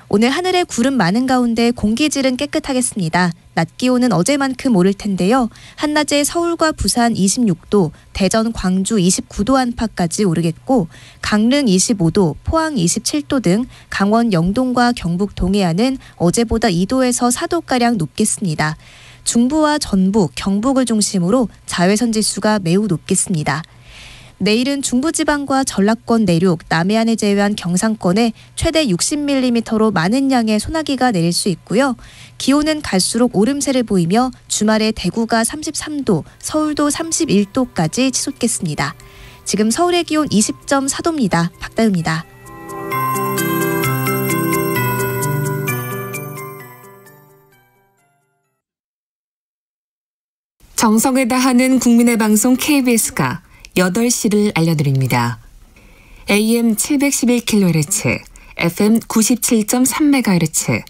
오늘 하늘에 구름 많은 가운데 공기질은 깨끗하겠습니다. 낮 기온은 어제만큼 오를 텐데요. 한낮에 서울과 부산 26도, 대전, 광주 29도 안팎까지 오르겠고 강릉 25도, 포항 27도 등 강원 영동과 경북 동해안은 어제보다 2도에서 4도가량 높겠습니다. 중부와 전북, 경북을 중심으로 자외선 지수가 매우 높겠습니다. 내일은 중부지방과 전라권 내륙, 남해안을 제외한 경상권에 최대 60mm로 많은 양의 소나기가 내릴 수 있고요. 기온은 갈수록 오름세를 보이며 주말에 대구가 33도, 서울도 31도까지 치솟겠습니다. 지금 서울의 기온 20.4도입니다. 박다유입니다. 정성을 다하는 국민의 방송 KBS가 8시를 알려드립니다. AM 711kHz, FM 97.3MHz,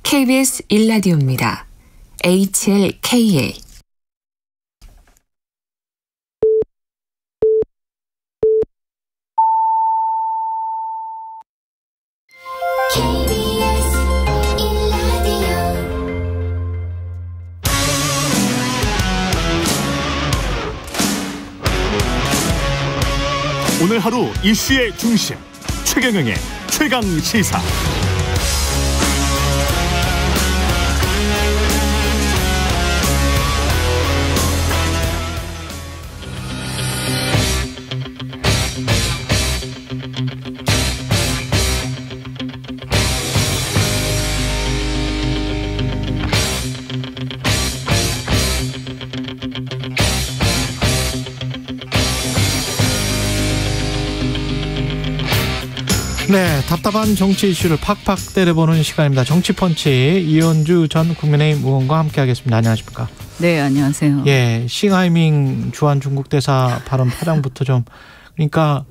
KBS 1라디오입니다. HLKA. 오늘 하루 이슈의 중심 최경영의 최강 시사. 네, 답답한 정치 이슈를 팍팍 때려보는 시간입니다. 정치펀치 이현주 전 국민의힘 의원과 함께하겠습니다. 안녕하십니까? 네, 안녕하세요. 예, 싱하이밍 주한 중국 대사 발언 파장부터 좀, 그러니까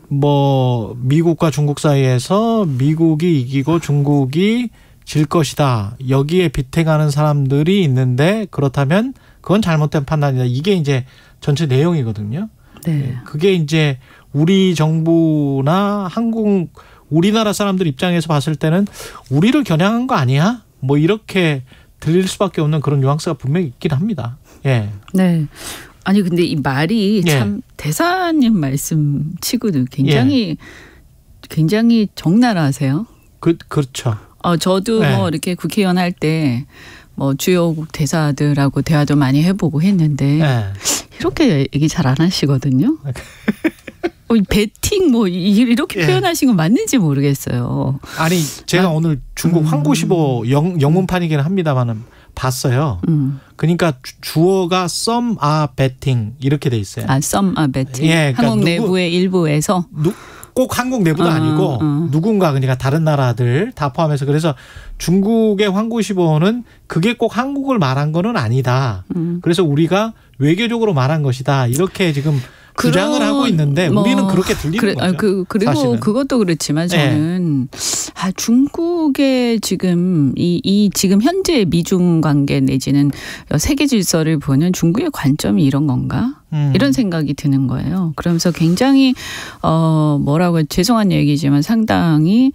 뭐 미국과 중국 사이에서 미국이 이기고 중국이 질 것이다. 여기에 비태가는 사람들이 있는데 그렇다면 그건 잘못된 판단이다. 이게 이제 전체 내용이거든요. 네. 그게 이제 우리 정부나 우리나라 사람들 입장에서 봤을 때는 우리를 겨냥한 거 아니야? 뭐 이렇게 들릴 수밖에 없는 그런 뉘앙스가 분명히 있긴 합니다. 예. 네. 아니 근데 이 말이 참 대사님 말씀치고는 굉장히 적나라하세요. 그렇죠. 저도 뭐 이렇게 국회의원 할 때 뭐 주요국 대사들하고 대화도 많이 해보고 했는데 이렇게 얘기 잘 안 하시거든요. 배팅 뭐 이렇게 표현하신 건 맞는지 모르겠어요. 아니 제가 오늘 중국 황구시보 영문판이긴 합니다만은 봤어요. 그러니까 주어가 some are betting 이렇게 돼 있어요. some are betting. 예, 그러니까 한국 내부의 일부에서. 꼭 한국 내부도 아니고 누군가 그러니까 다른 나라들 다 포함해서 그래서 중국의 황구시보는 그게 꼭 한국을 말한 거는 아니다. 그래서 우리가 외교적으로 말한 것이다. 이렇게 지금 주장을 하고 있는데 우리는 그렇게 들리는 거죠. 그리고 사실은. 그것도 그렇지만 저는 중국의 지금 지금 현재 미중 관계 내지는 세계 질서를 보는 중국의 관점이 이런 건가? 이런 생각이 드는 거예요. 그러면서 굉장히 뭐라고 죄송한 얘기지만 상당히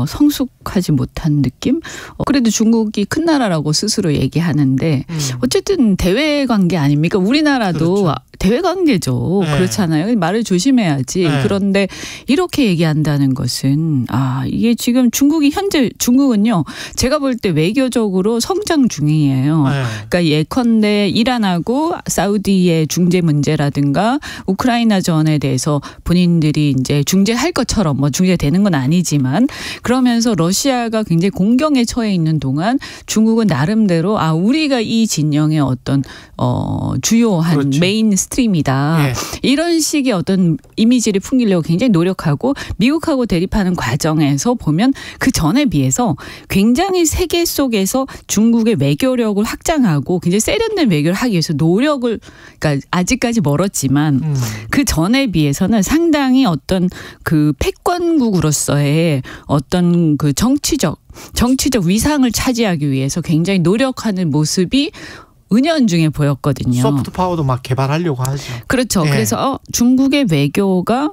성숙하지 못한 느낌? 그래도 중국이 큰 나라라고 스스로 얘기하는데 어쨌든 대외 관계 아닙니까? 우리나라도 그렇죠. 대외 관계죠. 네. 그렇잖아요. 말을 조심해야지. 네. 그런데 이렇게 얘기한다는 것은 이게 지금 중국은요. 제가 볼 때 외교적으로 성장 중이에요. 네. 그러니까 예컨대 이란하고 사우디의 중재 문제라든가 우크라이나 전에 대해서 본인들이 이제 중재할 것처럼 뭐 중재되는 건 아니지만 그러면서 러시아가 굉장히 공경에 처해 있는 동안 중국은 나름대로 우리가 이 진영의 어떤 주요한 그렇죠. 메인 스트림이다. 네. 이런 식의 어떤 이미지를 풍기려고 굉장히 노력하고 미국하고 대립하는 과정에서 보면 그 전에 비해서 굉장히 세계 속에서 중국의 외교력을 확장하고 굉장히 세련된 외교를 하기 위해서 노력을 그러니까 아직까지 멀었지만 그 전에 비해서는 상당히 어떤 그 패권국으로서의 어떤 그 정치적 위상을 차지하기 위해서 굉장히 노력하는 모습이 은연중에 보였거든요. 소프트 파워도 막 개발하려고 하죠. 그렇죠. 네. 그래서 중국의 외교가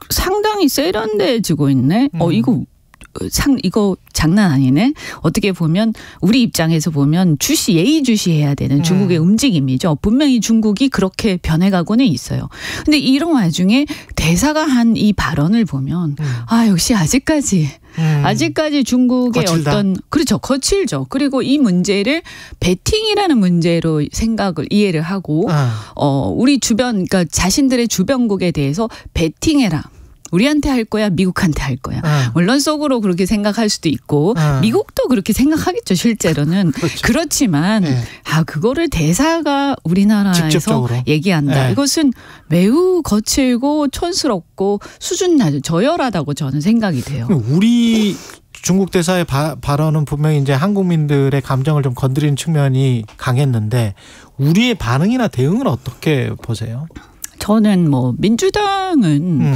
상당히 세련돼지고 있네. 이거 장난 아니네. 어떻게 보면 우리 입장에서 보면 예의주시해야 되는 중국의 움직임이죠. 분명히 중국이 그렇게 변해가고는 있어요. 근데 이런 와중에 대사가 한 이 발언을 보면 역시 아직까지 중국의 거칠다. 그렇죠. 거칠죠. 그리고 이 문제를 배팅이라는 문제로 이해를 하고 우리 주변 그러니까 자신들의 주변국에 대해서 배팅해라. 우리한테 할 거야, 미국한테 할 거야. 물론 속으로 그렇게 생각할 수도 있고 미국도 그렇게 생각하겠죠, 실제로는. 그렇죠. 그렇지만 그거를 대사가 우리나라에서 직접적으로. 얘기한다. 이것은 매우 거칠고 촌스럽고 수준 낮은 저열하다고 저는 생각이 돼요. 우리 중국 대사의 발언은 분명히 이제 한국민들의 감정을 좀 건드리는 측면이 강했는데 우리의 반응이나 대응은 어떻게 보세요? 저는 뭐 민주당은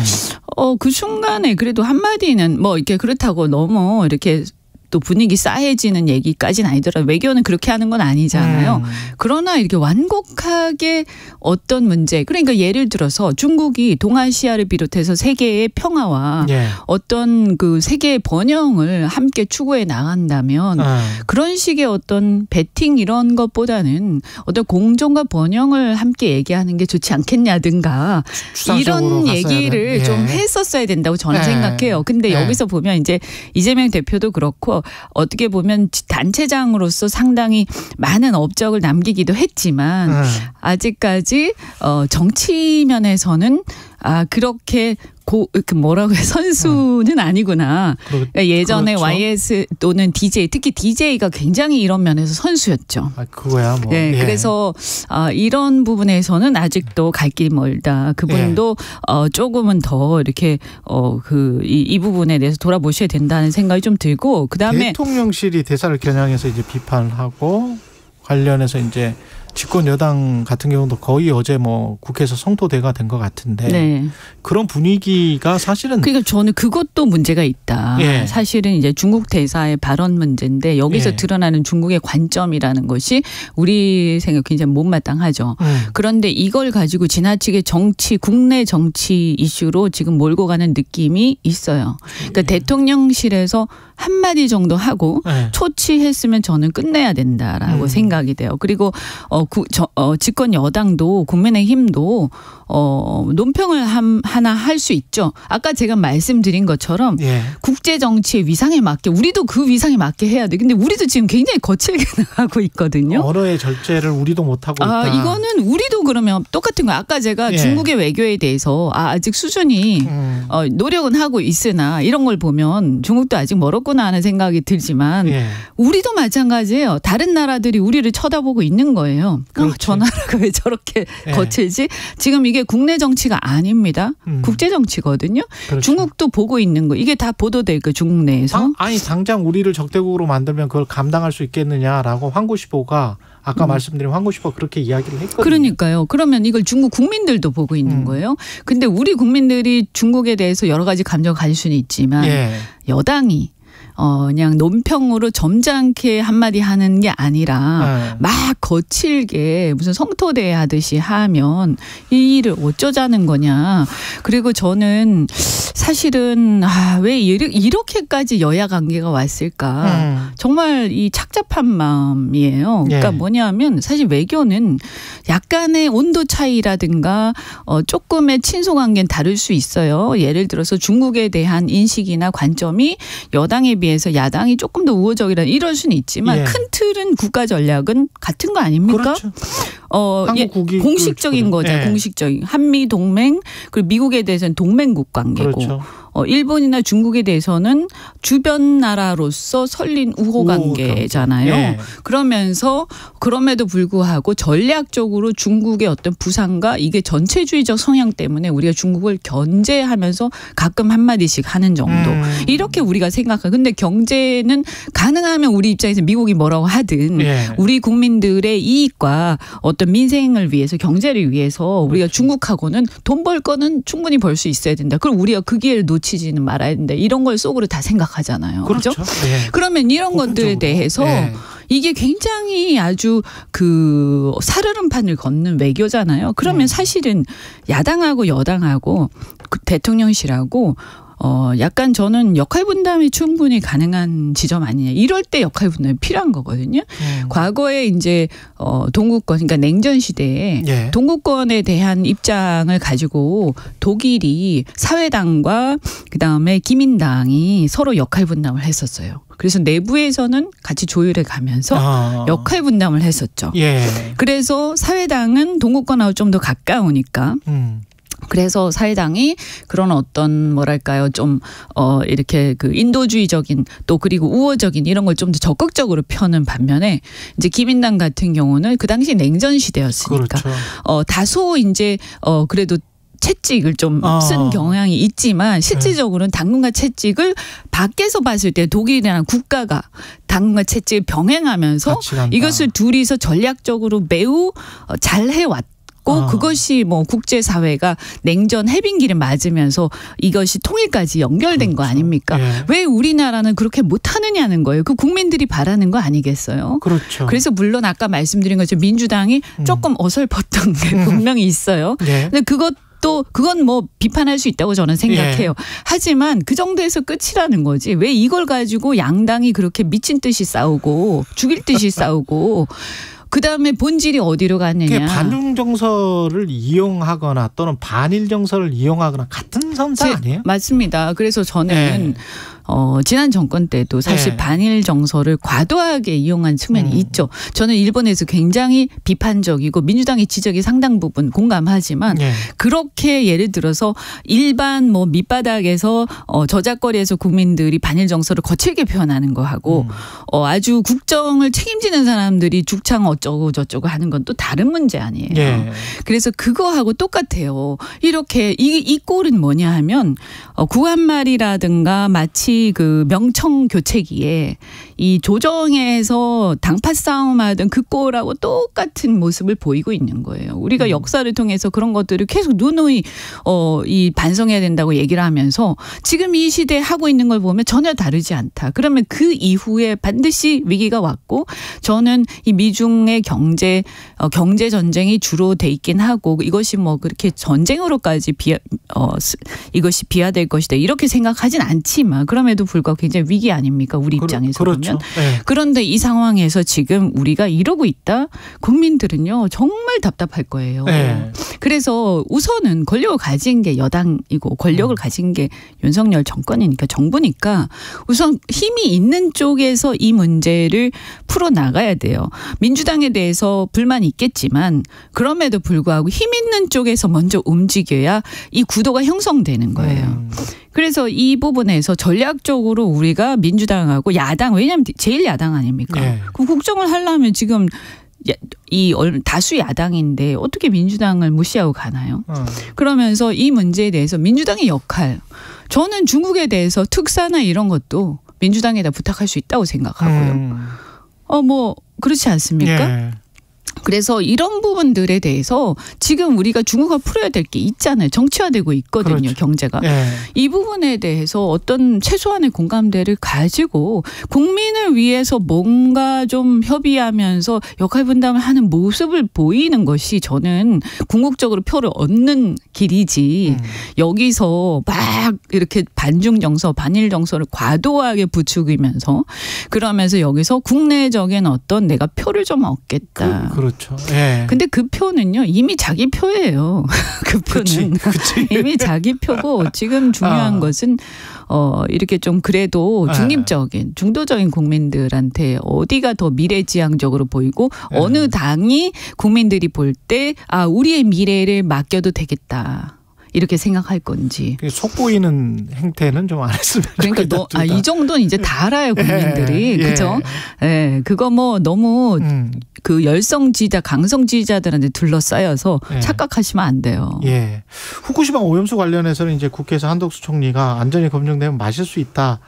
그 순간에 그래도 한마디는 뭐 이렇게 그렇다고 너무 이렇게 또 분위기 싸해지는 얘기까지는 아니더라도 외교는 그렇게 하는 건 아니잖아요. 그러나 이렇게 완곡하게 어떤 문제, 그러니까 예를 들어서 중국이 동아시아를 비롯해서 세계의 평화와 어떤 그 세계의 번영을 함께 추구해 나간다면 그런 식의 어떤 배팅 이런 것보다는 어떤 공존과 번영을 함께 얘기하는 게 좋지 않겠냐든가 이런 얘기를 좀 했었어야 된다고 저는 생각해요. 근데 여기서 보면 이제 이재명 대표도 그렇고 어떻게 보면 단체장으로서 상당히 많은 업적을 남기기도 했지만 아직까지 정치면에서는 그렇게 뭐라고 해 선수는 아니구나. 그러니까 예전에 그렇죠. YS 또는 DJ 특히 DJ가 굉장히 이런 면에서 선수였죠. 그거야 뭐. 네, 그래서 이런 부분에서는 아직도 갈 길이 멀다. 그분도 조금은 더 이렇게 이 부분에 대해서 돌아보셔야 된다는 생각이 좀 들고 그다음에 대통령실이 대사를 겨냥해서 이제 비판을 하고 관련해서 이제 집권 여당 같은 경우도 거의 어제 뭐 국회에서 성토대가 된 것 같은데 그런 분위기가 사실은 그러니까 저는 그것도 문제가 있다. 사실은 이제 중국 대사의 발언 문제인데 여기서 드러나는 중국의 관점이라는 것이 우리 생각 굉장히 못마땅하죠. 그런데 이걸 가지고 지나치게 국내 정치 이슈로 지금 몰고 가는 느낌이 있어요. 그러니까 대통령실에서 한마디 정도 하고 초치했으면 저는 끝내야 된다라고 생각이 돼요. 그리고 집권 여당도 국민의힘도 논평을 하나 할 수 있죠. 아까 제가 말씀드린 것처럼 국제 정치의 위상에 맞게 우리도 그 위상에 맞게 해야 돼. 근데 우리도 지금 굉장히 거칠게 나가고 있거든요. 언어의 절제를 우리도 못하고 있다. 이거는 우리도 그러면 똑같은 거예요. 아까 제가 중국의 외교에 대해서 아직 수준이 노력은 하고 있으나 이런 걸 보면 중국도 아직 멀었구나 하는 생각이 들지만 우리도 마찬가지예요. 다른 나라들이 우리를 쳐다보고 있는 거예요. 저 나라가 왜 저렇게 거칠지? 지금 이게 국내 정치가 아닙니다. 국제 정치거든요. 그렇죠. 중국도 보고 있는 거. 이게 다 보도될 거 중국 내에서. 아니 당장 우리를 적대국으로 만들면 그걸 감당할 수 있겠느냐라고 황구시보가 아까 말씀드린 황구시보 그렇게 이야기를 했거든요. 그러니까요. 그러면 이걸 중국 국민들도 보고 있는 거예요. 근데 우리 국민들이 중국에 대해서 여러 가지 감정을 가질 수는 있지만 여당이 그냥 논평으로 점잖게 한마디 하는 게 아니라 막 거칠게 무슨 성토대 하듯이 하면 이 일을 어쩌자는 거냐. 그리고 저는 사실은 왜 이렇게까지 여야 관계가 왔을까. 정말 이 착잡한 마음이에요. 그러니까 뭐냐면 사실 외교는 약간의 온도 차이라든가 조금의 친소 관계는 다를 수 있어요. 예를 들어서 중국에 대한 인식이나 관점이 여당에 비해서 야당이 조금 더 우호적이라는 이럴 수는 있지만 큰 틀은 국가 전략은 같은 거 아닙니까? 그렇죠. 한국국이 공식적인 거죠. 공식적인 한미 동맹 그리고 미국에 대해서는 동맹국 관계고 그렇죠. 일본이나 중국에 대해서는 주변 나라로서 설린 우호 관계잖아요. 그러면서 그럼에도 불구하고 전략적으로 중국의 어떤 부상과 이게 전체주의적 성향 때문에 우리가 중국을 견제하면서 가끔 한마디씩 하는 정도. 이렇게 우리가 생각하고 근데 경제는 가능하면 우리 입장에서 미국이 뭐라고 하든 우리 국민들의 이익과 어떤 민생을 위해서 경제를 위해서 우리가 중국하고는 돈 벌 거는 충분히 벌 수 있어야 된다. 그럼 우리가 그 기회를 놓치지는 말아야 된다. 이런 걸 속으로 다 생각하잖아요. 그렇죠. 그러면 이런 것들에 대해서 이게 굉장히 아주 살얼음판을 걷는 외교잖아요. 그러면 사실은 야당하고 여당하고 대통령실하고 약간 저는 역할 분담이 충분히 가능한 지점 아니냐. 이럴 때 역할 분담이 필요한 거거든요. 과거에 이제 동구권, 그러니까 냉전 시대에 동구권에 대한 입장을 가지고 독일이 사회당과 그다음에 기민당이 서로 역할 분담을 했었어요. 그래서 내부에서는 같이 조율해 가면서 역할 분담을 했었죠. 그래서 사회당은 동구권하고 좀 더 가까우니까 그래서 사회당이 그런 어떤 뭐랄까요 좀 이렇게 인도주의적인 또 그리고 우호적인 이런 걸 좀 더 적극적으로 펴는 반면에 이제 기민당 같은 경우는 그 당시 냉전 시대였으니까 다소 이제 그래도 채찍을 좀 쓴 경향이 있지만 실질적으로는 당근과 채찍을 밖에서 봤을 때 독일이라는 국가가 당근과 채찍을 병행하면서 이것을 둘이서 전략적으로 매우 잘 해왔다. 그것이 뭐 국제사회가 냉전 해빙기를 맞으면서 이것이 통일까지 연결된 거 아닙니까? 왜 우리나라는 그렇게 못하느냐는 거예요. 그 국민들이 바라는 거 아니겠어요? 그렇죠. 그래서 물론 아까 말씀드린 것처럼 민주당이 조금 어설펐던 게 분명히 있어요. 근데 그건 뭐 비판할 수 있다고 저는 생각해요. 하지만 그 정도에서 끝이라는 거지. 왜 이걸 가지고 양당이 그렇게 미친 듯이 싸우고 죽일 듯이 싸우고 그다음에 본질이 어디로 갔느냐. 반중 정서를 이용하거나 또는 반일 정서를 이용하거나 같은 선상 아니에요? 맞습니다. 그래서 저는 지난 정권 때도 사실 반일 정서를 과도하게 이용한 측면이 있죠. 저는 일본에서 굉장히 비판적이고 민주당의 지적이 상당 부분 공감하지만 그렇게 예를 들어서 일반 뭐 밑바닥에서 저작거리에서 국민들이 반일 정서를 거칠게 표현하는 거하고 아주 국정을 책임지는 사람들이 죽창 어쩌고 저쩌고 하는 건 또 다른 문제 아니에요. 그래서 그거하고 똑같아요. 이렇게 이 꼴은 뭐냐 하면 구한말이라든가 마치 그 명청 교체기에 이 조정에서 당파 싸움하던 그 꼴하고 똑같은 모습을 보이고 있는 거예요. 우리가 역사를 통해서 그런 것들을 계속 누누이 이 반성해야 된다고 얘기를 하면서 지금 이 시대에 하고 있는 걸 보면 전혀 다르지 않다. 그러면 그 이후에 반드시 위기가 왔고 저는 이 미중의 경제 전쟁이 주로 돼 있긴 하고 이것이 뭐 그렇게 전쟁으로까지 이것이 비화될 것이다 이렇게 생각하진 않지만 그럼에도 불구하고 굉장히 위기 아닙니까? 우리 입장에서 보면. 그런데 이 상황에서 지금 우리가 이러고 있다? 국민들은요 정말 답답할 거예요. 그래서 우선은 권력을 가진 게 여당이고 권력을 가진 게 윤석열 정권이니까 정부니까 우선 힘이 있는 쪽에서 이 문제를 풀어나가야 돼요. 민주당에 대해서 불만이 있겠지만 그럼에도 불구하고 힘 있는 쪽에서 먼저 움직여야 이 구도가 형성되는 거예요. 그래서 이 부분에서 전략적으로 우리가 민주당하고 야당 왜냐하면 제일 야당 아닙니까? 그 국정을 하려면 지금 이 다수 야당인데 어떻게 민주당을 무시하고 가나요? 그러면서 이 문제에 대해서 민주당의 역할 저는 중국에 대해서 특사나 이런 것도 민주당에다 부탁할 수 있다고 생각하고요. 뭐 그렇지 않습니까? 그래서 이런 부분들에 대해서 지금 우리가 중국과 풀어야 될 게 있잖아요. 정치화되고 있거든요. 그렇죠. 경제가. 이 부분에 대해서 어떤 최소한의 공감대를 가지고 국민을 위해서 뭔가 좀 협의하면서 역할 분담을 하는 모습을 보이는 것이 저는 궁극적으로 표를 얻는 길이지 여기서 막 이렇게 반중 정서, 반일 정서를 과도하게 부추기면서 그러면서 여기서 국내적인 어떤 내가 표를 좀 얻겠다. 그렇죠. 근데 그 표는요 이미 자기 표예요. 그 표는 그치. 이미 자기 표고 지금 중요한 것은 이렇게 좀 그래도 중립적인 중도적인 국민들한테 어디가 더 미래지향적으로 보이고 어느 당이 국민들이 볼 때 우리의 미래를 맡겨도 되겠다. 이렇게 생각할 건지. 속보이는 행태는 좀 안 했으면 그러니까 좋겠다. 이 정도는 이제 다 알아요 국민들이. 그죠? 그거 뭐 너무 그 열성지자 강성지자들한테 둘러싸여서 착각하시면 안 돼요. 후쿠시마 오염수 관련해서는 이제 국회에서 한덕수 총리가 안전이 검증되면 마실 수 있다.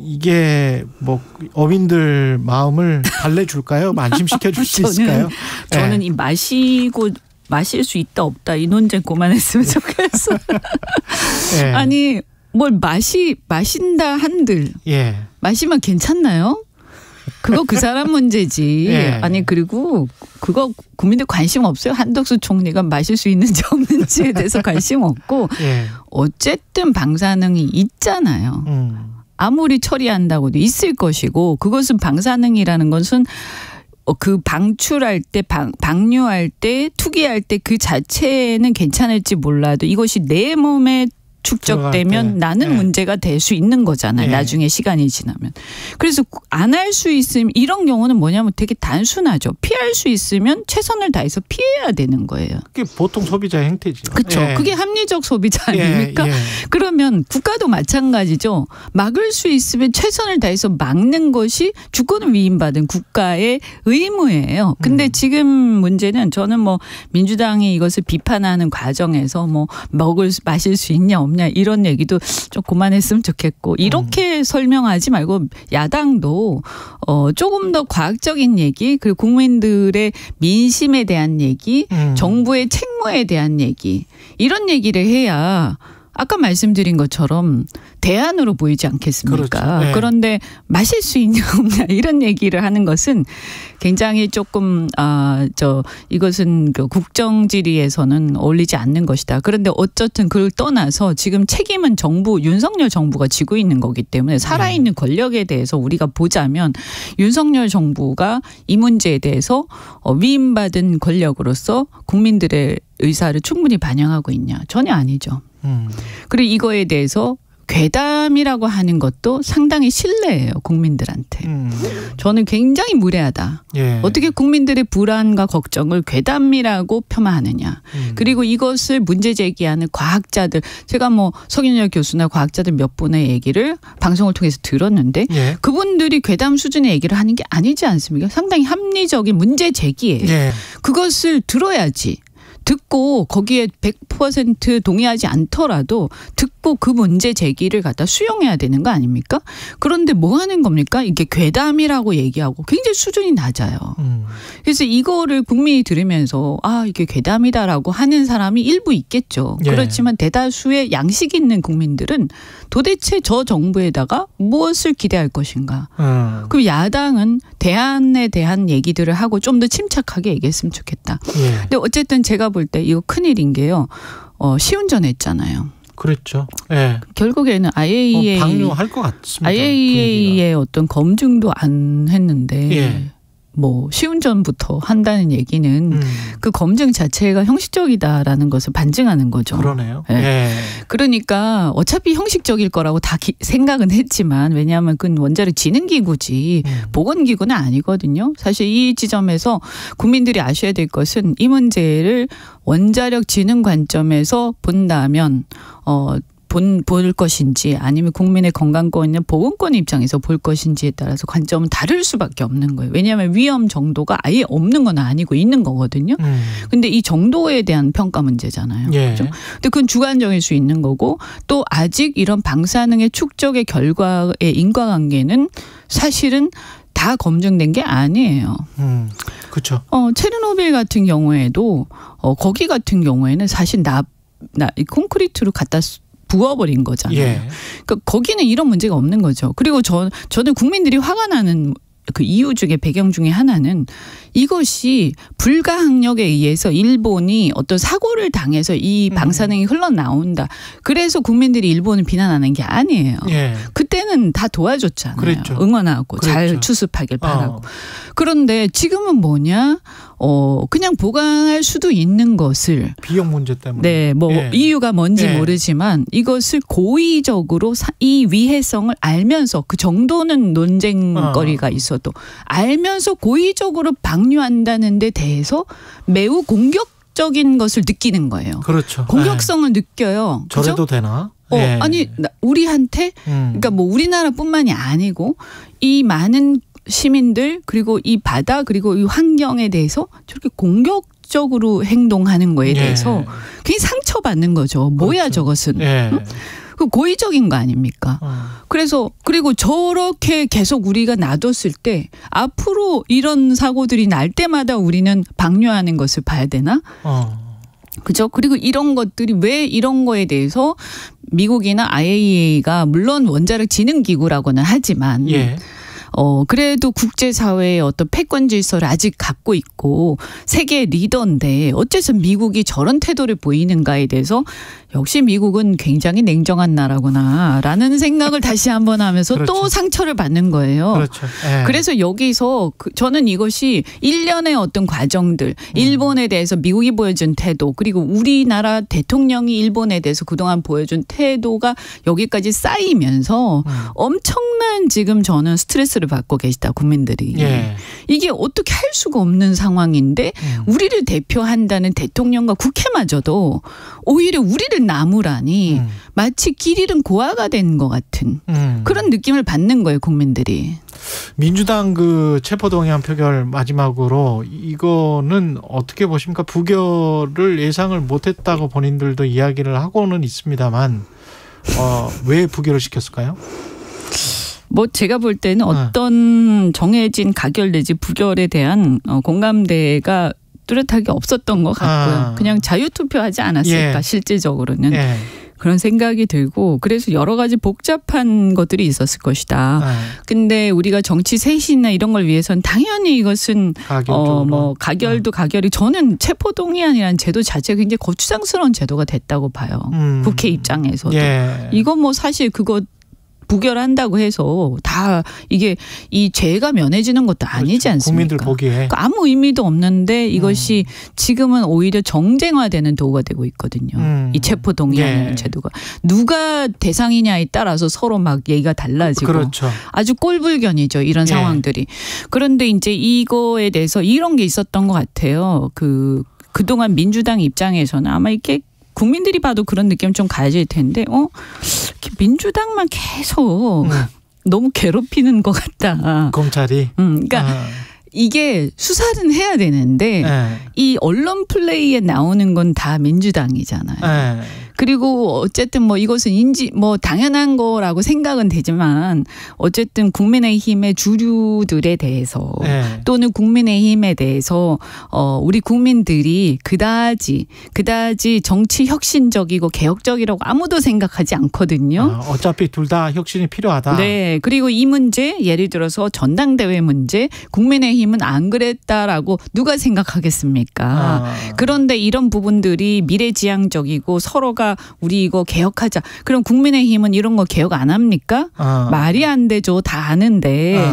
이게 뭐 어민들 마음을 달래줄까요? 안심시켜 줄 수 있을까요? 저는 이 마실 수 있다 없다 이 논쟁 그만했으면 좋겠어. 아니 뭘 마신다 한들 마시면 괜찮나요? 그거 그 사람 문제지. 아니 그리고 그거 국민들 관심 없어요. 한덕수 총리가 마실 수 있는지 없는지에 대해서 관심 없고 어쨌든 방사능이 있잖아요. 아무리 처리한다고도 있을 것이고 그것은 방사능이라는 것은 그 방출할 때 방류할 때 투기할 때 그 자체는 괜찮을지 몰라도 이것이 내 몸에 축적되면 나는 네. 문제가 될 수 있는 거잖아요. 네. 나중에 시간이 지나면. 그래서 안 할 수 있으면 이런 경우는 뭐냐면 되게 단순하죠. 피할 수 있으면 최선을 다해서 피해야 되는 거예요. 그게 보통 소비자 행태죠. 그렇죠. 예. 그게 합리적 소비자 아닙니까? 예, 예. 그러면 국가도 마찬가지죠. 막을 수 있으면 최선을 다해서 막는 것이 주권을 위임받은 국가의 의무예요. 근데 지금 문제는 저는 뭐 민주당이 이것을 비판하는 과정에서 뭐 마실 수 있냐 없냐 이런 얘기도 좀 그만했으면 좋겠고 이렇게 설명하지 말고 야당도 조금 더 과학적인 얘기 그리고 국민들의 민심에 대한 얘기 정부의 책무에 대한 얘기 이런 얘기를 해야 아까 말씀드린 것처럼 대안으로 보이지 않겠습니까? 그렇죠. 네. 그런데 마실 수 있냐 없냐 이런 얘기를 하는 것은 굉장히 조금 이것은 그 국정지리에서는 어울리지 않는 것이다. 그런데 어쨌든 그걸 떠나서 지금 책임은 윤석열 정부가 지고 있는 거기 때문에 살아있는 권력에 대해서 우리가 보자면 윤석열 정부가 이 문제에 대해서 위임받은 권력으로서 국민들의 의사를 충분히 반영하고 있냐? 전혀 아니죠. 그리고 이거에 대해서 괴담이라고 하는 것도 상당히 신뢰예요. 국민들한테. 저는 굉장히 무례하다. 예. 어떻게 국민들의 불안과 걱정을 괴담이라고 폄하하느냐. 그리고 이것을 문제 제기하는 과학자들. 제가 뭐 석윤열 교수나 과학자들 몇 분의 얘기를 방송을 통해서 들었는데 예. 그분들이 괴담 수준의 얘기를 하는 게 아니지 않습니까? 상당히 합리적인 문제 제기예요. 예. 그것을 들어야지. 듣고 거기에 100% 동의하지 않더라도 듣고 그 문제 제기를 갖다 수용해야 되는 거 아닙니까? 그런데 뭐 하는 겁니까? 이게 괴담이라고 얘기하고 굉장히 수준이 낮아요. 그래서 이거를 국민이 들으면서 이게 괴담이다라고 하는 사람이 일부 있겠죠. 예. 그렇지만 대다수의 양식 있는 국민들은 도대체 저 정부에다가 무엇을 기대할 것인가. 그럼 야당은 대안에 대한 얘기들을 하고 좀 더 침착하게 얘기했으면 좋겠다. 예. 근데 어쨌든 제가 볼 때 이거 큰일인 게요. 시운전했잖아요. 그렇죠. 예. 결국에는 IAEA 방류할 것 같습니다. IAEA의 어떤 검증도 안 했는데 예. 뭐 시운전부터 한다는 얘기는 그 검증 자체가 형식적이다라는 것을 반증하는 거죠. 그러네요. 예. 예. 그러니까 어차피 형식적일 거라고 다 생각은 했지만 왜냐하면 그건 원자력 진흥기구지 보건기구는 아니거든요. 사실 이 지점에서 국민들이 아셔야 될 것은 이 문제를 원자력 진흥 관점에서 본다면 볼 것인지 아니면 국민의 건강권이나 보건권 입장에서 볼 것인지에 따라서 관점은 다를 수밖에 없는 거예요. 왜냐하면 위험 정도가 아예 없는 건 아니고 있는 거거든요. 근데 이 정도에 대한 평가 문제잖아요. 예. 그렇죠? 근데 그건 주관적일 수 있는 거고 또 아직 이런 방사능의 축적의 결과의 인과관계는 사실은 다 검증된 게 아니에요. 그렇죠. 체르노빌 같은 경우에도 거기 같은 경우에는 사실 콘크리트로 갖다 부어버린 거잖아요. 예. 그러니까 거기는 이런 문제가 없는 거죠. 그리고 저는 국민들이 화가 나는 그 이유 중에 배경 중에 하나는 이것이 불가항력에 의해서 일본이 어떤 사고를 당해서 이 방사능이 흘러나온다. 그래서 국민들이 일본을 비난하는 게 아니에요. 예. 그때는 다 도와줬잖아요. 그랬죠. 응원하고 그랬죠. 잘 추습하길 바라고. 그런데 지금은 뭐냐? 그냥 보강할 수도 있는 것을 비용 문제 때문에. 네, 뭐 예. 이유가 뭔지 예. 모르지만 이것을 고의적으로 이 위해성을 알면서 그 정도는 논쟁거리가 있어도 알면서 고의적으로 방류한다는 데 대해서 매우 공격적인 것을 느끼는 거예요. 그렇죠. 공격성을 느껴요. 저래도 그죠? 되나? 예. 아니 우리한테 그러니까 뭐 우리나라뿐만이 아니고 이 많은 시민들 그리고 이 바다 그리고 이 환경에 대해서 저렇게 공격적으로 행동하는 거에 대해서 굉장히 상처받는 거죠. 뭐야 그렇죠. 저것은. 예. 그 고의적인 거 아닙니까? 그래서 그리고 저렇게 계속 우리가 놔뒀을 때 앞으로 이런 사고들이 날 때마다 우리는 방류하는 것을 봐야 되나? 그죠? 그리고 이런 것들이 왜 이런 거에 대해서 미국이나 IAEA가 물론 원자력 진흥기구라고는 하지만 예. 그래도 국제사회의 어떤 패권 질서를 아직 갖고 있고 세계 리더인데 어째서 미국이 저런 태도를 보이는가에 대해서 역시 미국은 굉장히 냉정한 나라구나라는 생각을 다시 한번 하면서 그렇죠. 또 상처를 받는 거예요. 그렇죠. 그래서 여기서 저는 이것이 일련의 어떤 과정들, 일본에 대해서 미국이 보여준 태도, 그리고 우리나라 대통령이 일본에 대해서 그동안 보여준 태도가 여기까지 쌓이면서 엄청난 지금 저는 스트레스를 받고 계시다, 국민들이. 예. 이게 어떻게 할 수가 없는 상황인데 우리를 대표한다는 대통령과 국회마저도 오히려 우리를 나무라니 마치 길 잃은 고아가 된 것 같은 그런 느낌을 받는 거예요, 국민들이. 민주당 그 체포동의안 표결 마지막으로 이거는 어떻게 보십니까? 부결을 예상을 못했다고 본인들도 이야기를 하고는 있습니다만 왜 부결을 시켰을까요? 뭐 제가 볼 때는 어떤 정해진 가결 내지 부결에 대한 공감대가 뚜렷하게 없었던 것 같고요. 그냥 자유투표하지 않았을까, 실질적으로는. 그런 생각이 들고, 그래서 여러 가지 복잡한 것들이 있었을 것이다. 근데 우리가 정치 쇄신이나 이런 걸 위해서는 당연히 이것은 가결도 가결이, 저는 체포동의안이라는 제도 자체가 굉장히 거추장스러운 제도가 됐다고 봐요. 국회 입장에서도. 이건 뭐 사실 그거 부결한다고 해서 다 이게 이 죄가 면해지는 것도 아니지 않습니까? 국민들 보기에. 그러니까 아무 의미도 없는데 이것이 지금은 오히려 정쟁화되는 도구가 되고 있거든요. 이 체포동의안이라는 제도가. 누가 대상이냐에 따라서 서로 막 얘기가 달라지고. 그렇죠. 아주 꼴불견이죠, 이런 상황들이. 그런데 이제 이거에 대해서 이런 게 있었던 것 같아요. 그동안 민주당 입장에서는 아마 이렇게 국민들이 봐도 그런 느낌 좀 가질 텐데, 이렇게 민주당만 계속 너무 괴롭히는 것 같다. 검찰이. 그러니까 이게 수사는 해야 되는데 이 언론 플레이에 나오는 건 다 민주당이잖아요. 그리고 어쨌든 뭐 이것은 당연한 거라고 생각은 되지만 어쨌든 국민의힘의 주류들에 대해서 또는 국민의힘에 대해서 우리 국민들이 그다지 정치 혁신적이고 개혁적이라고 아무도 생각하지 않거든요. 어차피 둘 다 혁신이 필요하다. 네. 그리고 이 문제, 예를 들어서 전당대회 문제, 국민의힘은 안 그랬다라고 누가 생각하겠습니까? 그런데 이런 부분들이 미래지향적이고 서로가 우리 이거 개혁하자. 그럼 국민의힘은 이런 거 개혁 안 합니까? 말이 안 되죠. 다 아는데.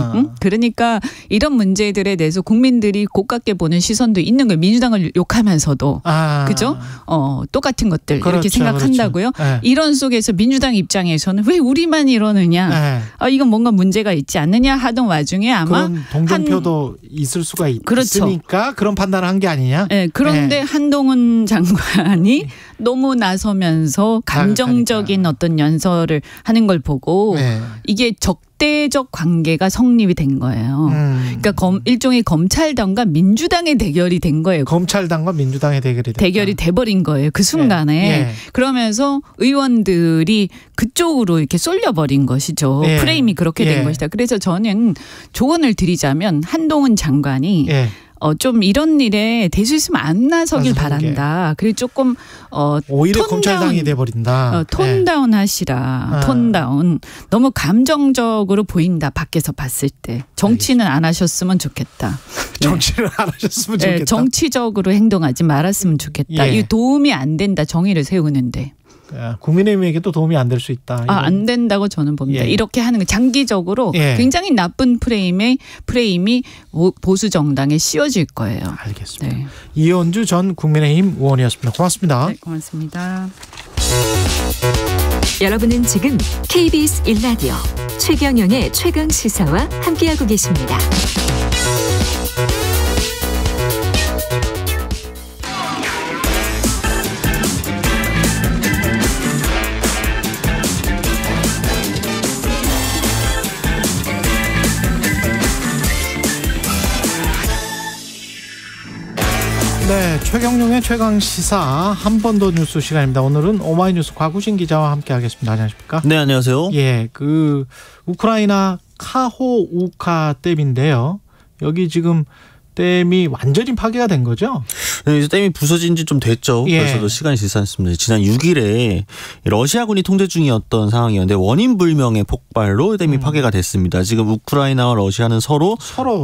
그러니까 이런 문제들에 대해서 국민들이 고깝게 보는 시선도 있는 거예요. 민주당을 욕하면서도. 그죠? 똑같은 것들 이렇게 생각한다고요. 이런 속에서 민주당 입장에서는 왜 우리만 이러느냐. 이건 뭔가 문제가 있지 않느냐 하던 와중에 아마 그런 동정표도 있을 수가 그렇죠. 있으니까 그런 판단을 한 게 아니냐. 그런데 한동훈 장관이 너무 나서면서 감정적인 어떤 연설을 하는 걸 보고 이게 적대적 관계가 성립이 된 거예요. 그러니까 일종의 검찰당과 민주당의 대결이 된 거예요. 검찰당과 민주당의 대결이 돼버린 거예요. 그 순간에. 그러면서 의원들이 그쪽으로 이렇게 쏠려버린 것이죠. 프레임이 그렇게 된 것이다. 그래서 저는 조언을 드리자면 한동훈 장관이 좀 이런 일에 될 수 있으면 안 나서길 바란다. 그리고 조금 오히려 검찰당이 돼버린다. 톤다운 하시라. 톤다운. 너무 감정적으로 보인다. 밖에서 봤을 때. 정치는 안 하셨으면 좋겠다. 정치를 안 하셨으면 좋겠다. 정치적으로 행동하지 말았으면 좋겠다. 이 도움이 안 된다. 정의를 세우는데. 국민의힘에게도 도움이 안 될 수 있다. 안 된다고 저는 봅니다. 이렇게 하는 거 장기적으로 굉장히 나쁜 프레임이 보수 정당에 씌워질 거예요. 알겠습니다. 이현주 전 국민의힘 의원이었습니다. 고맙습니다. 네, 고맙습니다. 여러분은 지금 KBS 1라디오 최경영의 최강시사와 함께하고 계십니다. 네, 최경영의 최강시사 한 번 더 뉴스 시간입니다. 오늘은 오마이뉴스 곽우신 기자와 함께하겠습니다. 안녕하십니까? 네, 안녕하세요. 우크라이나 카호우카 댐인데요. 여기 지금 댐이 완전히 파괴가 된 거죠? 네, 이제 댐이 부서진 지 좀 됐죠. 예. 벌써도 시간이 지지 않습니다. 지난 6일에 러시아군이 통제 중이었던 상황이었는데 원인 불명의 폭발로 댐이 파괴가 됐습니다. 지금 우크라이나와 러시아는 서로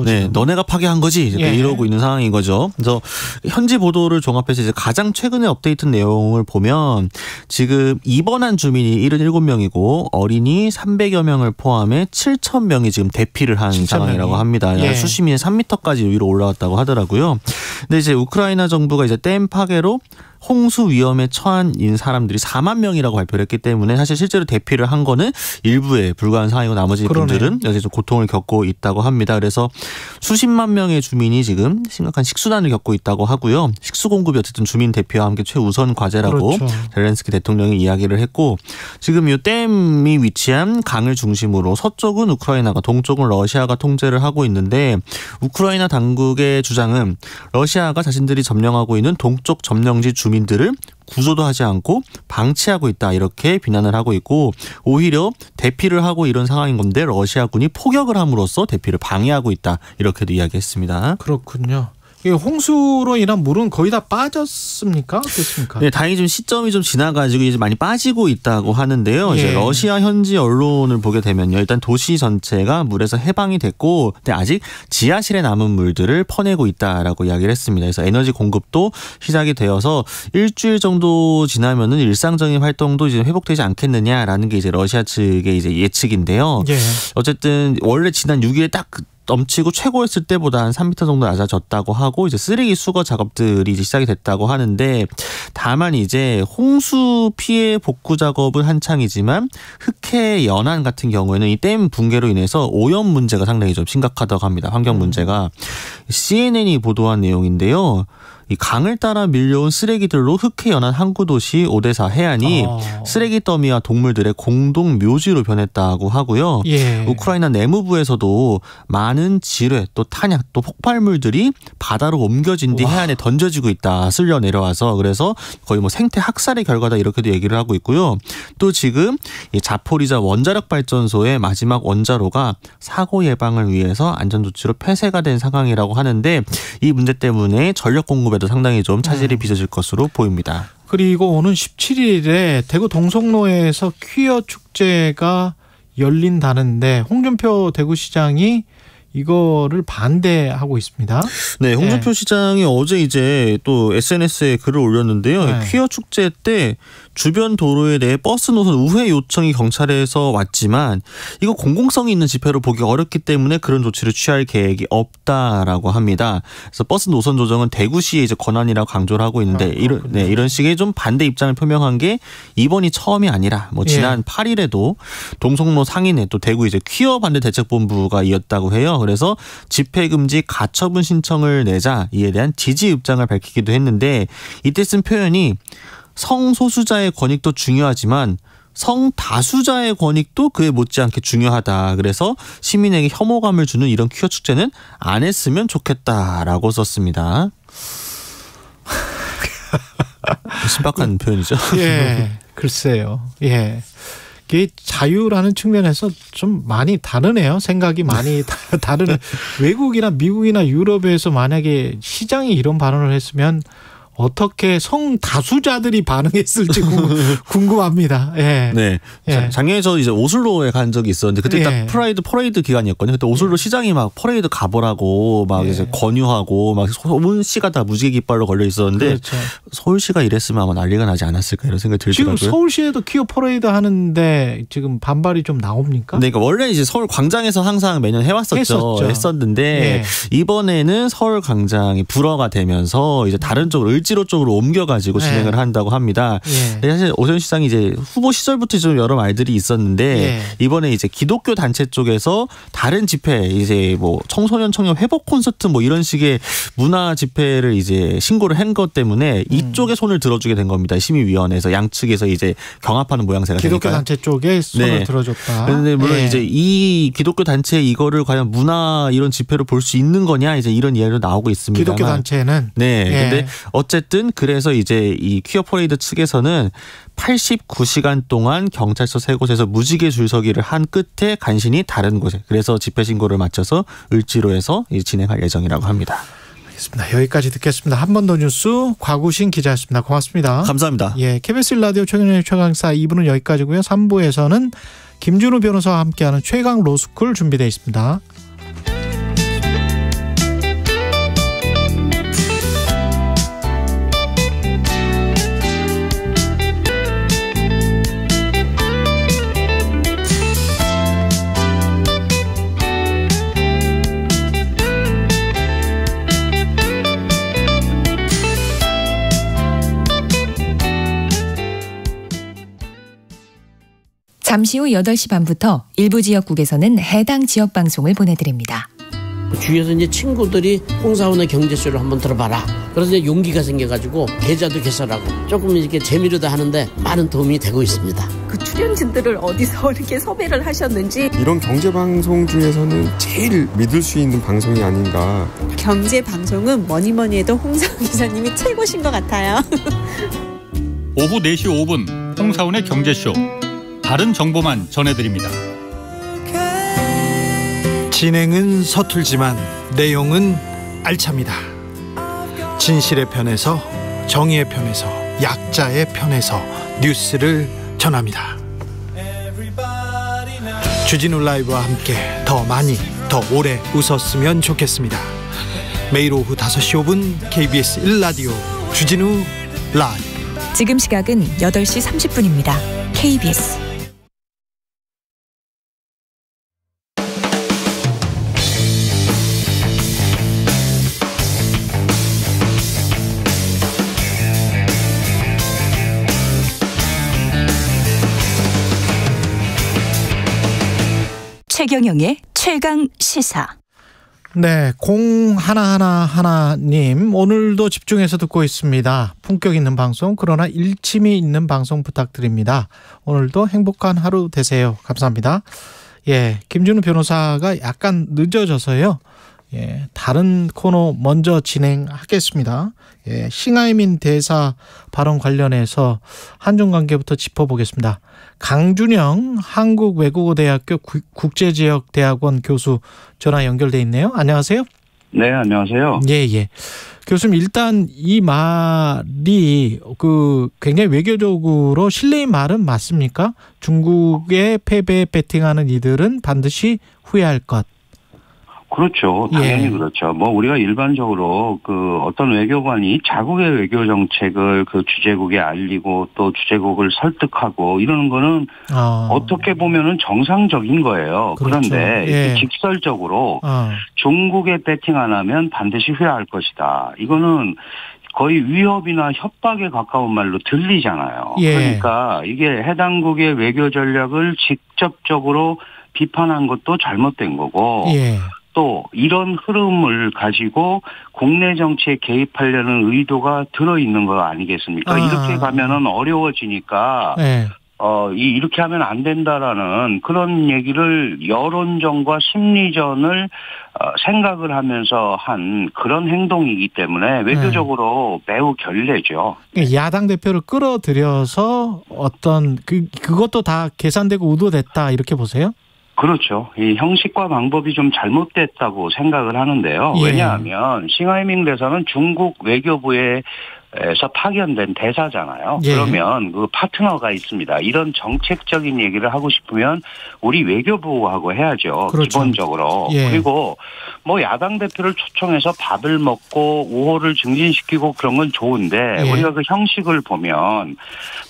네, 너네가 파괴한 거지 예. 이러고 있는 상황인 거죠. 그래서 현지 보도를 종합해서 이제 가장 최근에 업데이트 내용을 보면 지금 입원한 주민이 77명이고 어린이 300여 명을 포함해 7,000명이 지금 대피를 한 상황이라고 합니다. 예. 수심이 3m까지 위로 올라왔다고 하더라고요. 근데 이제 우크라이나 정부가 이제 댐 파괴로 홍수 위험에 처한 사람들이 4만 명이라고 발표를 했기 때문에 사실 실제로 대피를 한 거는 일부에 불과한 상황이고 나머지 분들은 여전히 좀 고통을 겪고 있다고 합니다. 그래서 수십만 명의 주민이 지금 심각한 식수난을 겪고 있다고 하고요. 식수 공급이 어쨌든 주민 대피와 함께 최우선 과제라고 그렇죠. 젤렌스키 대통령이 이야기를 했고 지금 이 댐이 위치한 강을 중심으로 서쪽은 우크라이나가 동쪽은 러시아가 통제를 하고 있는데 우크라이나 당국의 주장은 러시아가 자신들이 점령하고 있는 동쪽 점령지 주민들을 구조도 하지 않고 방치하고 있다 이렇게 비난을 하고 있고 오히려 대피를 하고 이런 상황인 건데 러시아군이 포격을 함으로써 대피를 방해하고 있다 이렇게도 이야기했습니다. 그렇군요. 홍수로 인한 물은 거의 다 빠졌습니까? 어떻습니까? 네, 다행히 좀 시점이 좀 지나가지고 이제 많이 빠지고 있다고 하는데요. 예. 이제 러시아 현지 언론을 보게 되면요, 일단 도시 전체가 물에서 해방이 됐고, 근데 아직 지하실에 남은 물들을 퍼내고 있다라고 이야기를 했습니다. 그래서 에너지 공급도 시작이 되어서 일주일 정도 지나면은 일상적인 활동도 이제 회복되지 않겠느냐라는 게 이제 러시아 측의 이제 예측인데요. 예. 어쨌든 원래 지난 6일에 딱 넘치고 최고였을 때보다 한 3m 정도 낮아졌다고 하고 이제 쓰레기 수거 작업들이 이제 시작이 됐다고 하는데 다만 이제 홍수 피해 복구 작업은 한창이지만 흑해 연안 같은 경우에는 이 댐 붕괴로 인해서 오염 문제가 상당히 좀 심각하다고 합니다. 환경 문제가. CNN이 보도한 내용인데요. 이 강을 따라 밀려온 쓰레기들로 흑해 연안 항구 도시 오데사 해안이 쓰레기 더미와 동물들의 공동 묘지로 변했다고 하고요. 예. 우크라이나 내무부에서도 많은 지뢰 또 탄약 또 폭발물들이 바다로 옮겨진 뒤 해안에 던져지고 있다. 쓸려 내려와서 그래서 거의 뭐 생태 학살의 결과다 이렇게도 얘기를 하고 있고요. 또 지금 이 자포리자 원자력 발전소의 마지막 원자로가 사고 예방을 위해서 안전조치로 폐쇄가 된 상황이라고 하는데 이 문제 때문에 전력 공급에 도 상당히 좀 차질이 빚어질 것으로 보입니다. 그리고 오는 17일에 대구 동성로에서 퀴어 축제가 열린다는데 홍준표 대구시장이 이거를 반대하고 있습니다. 네, 홍준표 시장이 어제 이제 또 SNS에 글을 올렸는데요. 네. 퀴어 축제 때 주변 도로에 대해 버스 노선 우회 요청이 경찰에서 왔지만 이거 공공성이 있는 집회로 보기 어렵기 때문에 그런 조치를 취할 계획이 없다라고 합니다. 그래서 버스 노선 조정은 대구시의 이제 권한이라고 강조를 하고 있는데 이런 식의 좀 반대 입장을 표명한 게 이번이 처음이 아니라 뭐 지난 8일에도 동성로 상인회 또 대구 이제 퀴어 반대 대책본부가 이었다고 해요. 그래서 집회 금지 가처분 신청을 내자 이에 대한 지지 입장을 밝히기도 했는데 이때 쓴 표현이 성소수자의 권익도 중요하지만 성다수자의 권익도 그에 못지않게 중요하다. 그래서 시민에게 혐오감을 주는 이런 퀴어 축제는 안 했으면 좋겠다라고 썼습니다. 신박한 표현이죠. 예, 글쎄요. 예. 이게 자유라는 측면에서 좀 많이 다르네요. 생각이 많이 다르네. 외국이나 미국이나 유럽에서 만약에 시장이 이런 발언을 했으면 어떻게 성다수자들이 반응했을지 궁금합니다. 예. 네. 예. 작년에 저 이제 오슬로에 간 적이 있었는데 그때 딱 퍼레이드 기간이었거든요. 그때 오슬로 시장이 막 퍼레이드 가보라고 막 이제 권유하고 막 서울시가 다 무지개 깃발로 걸려 있었는데 그렇죠. 서울시가 이랬으면 아마 난리가 나지 않았을까 이런 생각이 들더라고요. 지금 서울시에도 퀴어 퍼레이드 하는데 지금 반발이 좀 나옵니까? 네, 그러니까 원래 이제 서울 광장에서 항상 매년 했었는데 예. 이번에는 서울 광장이 불어가 되면서 이제 다른 쪽으로 을지로 쪽으로 옮겨가지고 진행을 한다고 합니다. 예. 사실 오세훈 시장이 이제 후보 시절부터 좀 여러 말들이 있었는데 이번에 이제 기독교 단체 쪽에서 다른 집회 이제 뭐 청소년 청년 회복 콘서트 뭐 이런 식의 문화 집회를 이제 신고를 한 것 때문에 이쪽에 손을 들어주게 된 겁니다. 심의위원회에서 양측에서 이제 경합하는 모양새가 되니까요. 기독교 단체 쪽에 손을 들어줬다. 그런데 물론 이제 이 기독교 단체 이거를 과연 문화 이런 집회로 볼 수 있는 거냐 이제 이런 이야기도 나오고 있습니다. 기독교 단체는 근데 어쨌든 그래서 이제 이 퀴어 퍼레이드 측에서는 89시간 동안 경찰서 3곳에서 무지개 줄서기를 한 끝에 간신히 다른 곳에 그래서 집회 신고를 마쳐서 을지로에서 진행할 예정이라고 합니다. 알겠습니다. 여기까지 듣겠습니다. 한 번 더 뉴스 곽우신 기자였습니다. 고맙습니다. 감사합니다. 예, KBS 라디오 최경영의 최강사 2부는 여기까지고요. 3부에서는 김준우 변호사와 함께하는 최강 로스쿨 준비되어 있습니다. 잠시 후 8시 반부터 일부 지역국에서는 해당 지역 방송을 보내드립니다. 주위에서 이제 친구들이 홍사원의 경제쇼를 한번 들어봐라. 그래서 이제 용기가 생겨가지고 계좌도 개설하고 조금 이렇게 재미로도 하는데 많은 도움이 되고 있습니다. 그 출연진들을 어디서 이렇게 섭외를 하셨는지. 이런 경제방송 중에서는 제일 믿을 수 있는 방송이 아닌가. 경제방송은 뭐니 해도 홍사원 기자님이 최고신 것 같아요. 오후 4시 5분 홍사원의 경제쇼. 다른 정보만 전해드립니다. 진행은 서툴지만 내용은 알찹니다. 진실의 편에서, 정의의 편에서, 약자의 편에서 뉴스를 전합니다. 주진우 라이브와 함께 더 많이, 더 오래 웃었으면 좋겠습니다. 매일 오후 5시 5분 KBS 1라디오 주진우 라이브. 지금 시각은 8시 30분입니다. KBS 최경영의 최강 시사. 네, 0111님 오늘도 집중해서 듣고 있습니다. 품격 있는 방송, 그러나 일침이 있는 방송 부탁드립니다. 오늘도 행복한 하루 되세요. 감사합니다. 예, 김준우 변호사가 약간 늦어져서요. 예, 다른 코너 먼저 진행하겠습니다. 예, 싱하이민 대사 발언 관련해서 한중 관계부터 짚어보겠습니다. 강준영 한국외국어대학교 국제지역대학원 교수 전화 연결돼 있네요. 안녕하세요. 네, 안녕하세요. 예. 교수님, 일단 이 말이 굉장히 외교적으로 실례인 말은 맞습니까? 중국의 패배에 베팅하는 이들은 반드시 후회할 것. 그렇죠. 당연히 그렇죠. 우리가 일반적으로 어떤 외교관이 자국의 외교 정책을 주재국에 알리고 또 주재국을 설득하고 이러는 거는 어떻게 보면은 정상적인 거예요. 그렇죠. 그런데 직설적으로 중국에 배팅 안 하면 반드시 후회할 것이다. 이거는 거의 위협이나 협박에 가까운 말로 들리잖아요. 그러니까 이게 해당국의 외교 전략을 직접적으로 비판한 것도 잘못된 거고 또 이런 흐름을 가지고 국내 정치에 개입하려는 의도가 들어있는 거 아니겠습니까? 이렇게 가면은 어려워지니까 이렇게 하면 안 된다라는 그런 얘기를 여론전과 심리전을 생각을 하면서 한 그런 행동이기 때문에 외교적으로 매우 결례죠. 야당 대표를 끌어들여서 그것도 다 계산되고 의도됐다 이렇게 보세요? 그렇죠. 이 형식과 방법이 좀 잘못됐다고 생각을 하는데요. 왜냐하면 싱하이밍 대사는 중국 외교부에서 파견된 대사잖아요. 그러면 그 파트너가 있습니다. 이런 정책적인 얘기를 하고 싶으면 우리 외교부하고 해야죠. 그렇죠. 기본적으로. 그리고 야당 대표를 초청해서 밥을 먹고 우호를 증진시키고 그런 건 좋은데 우리가 그 형식을 보면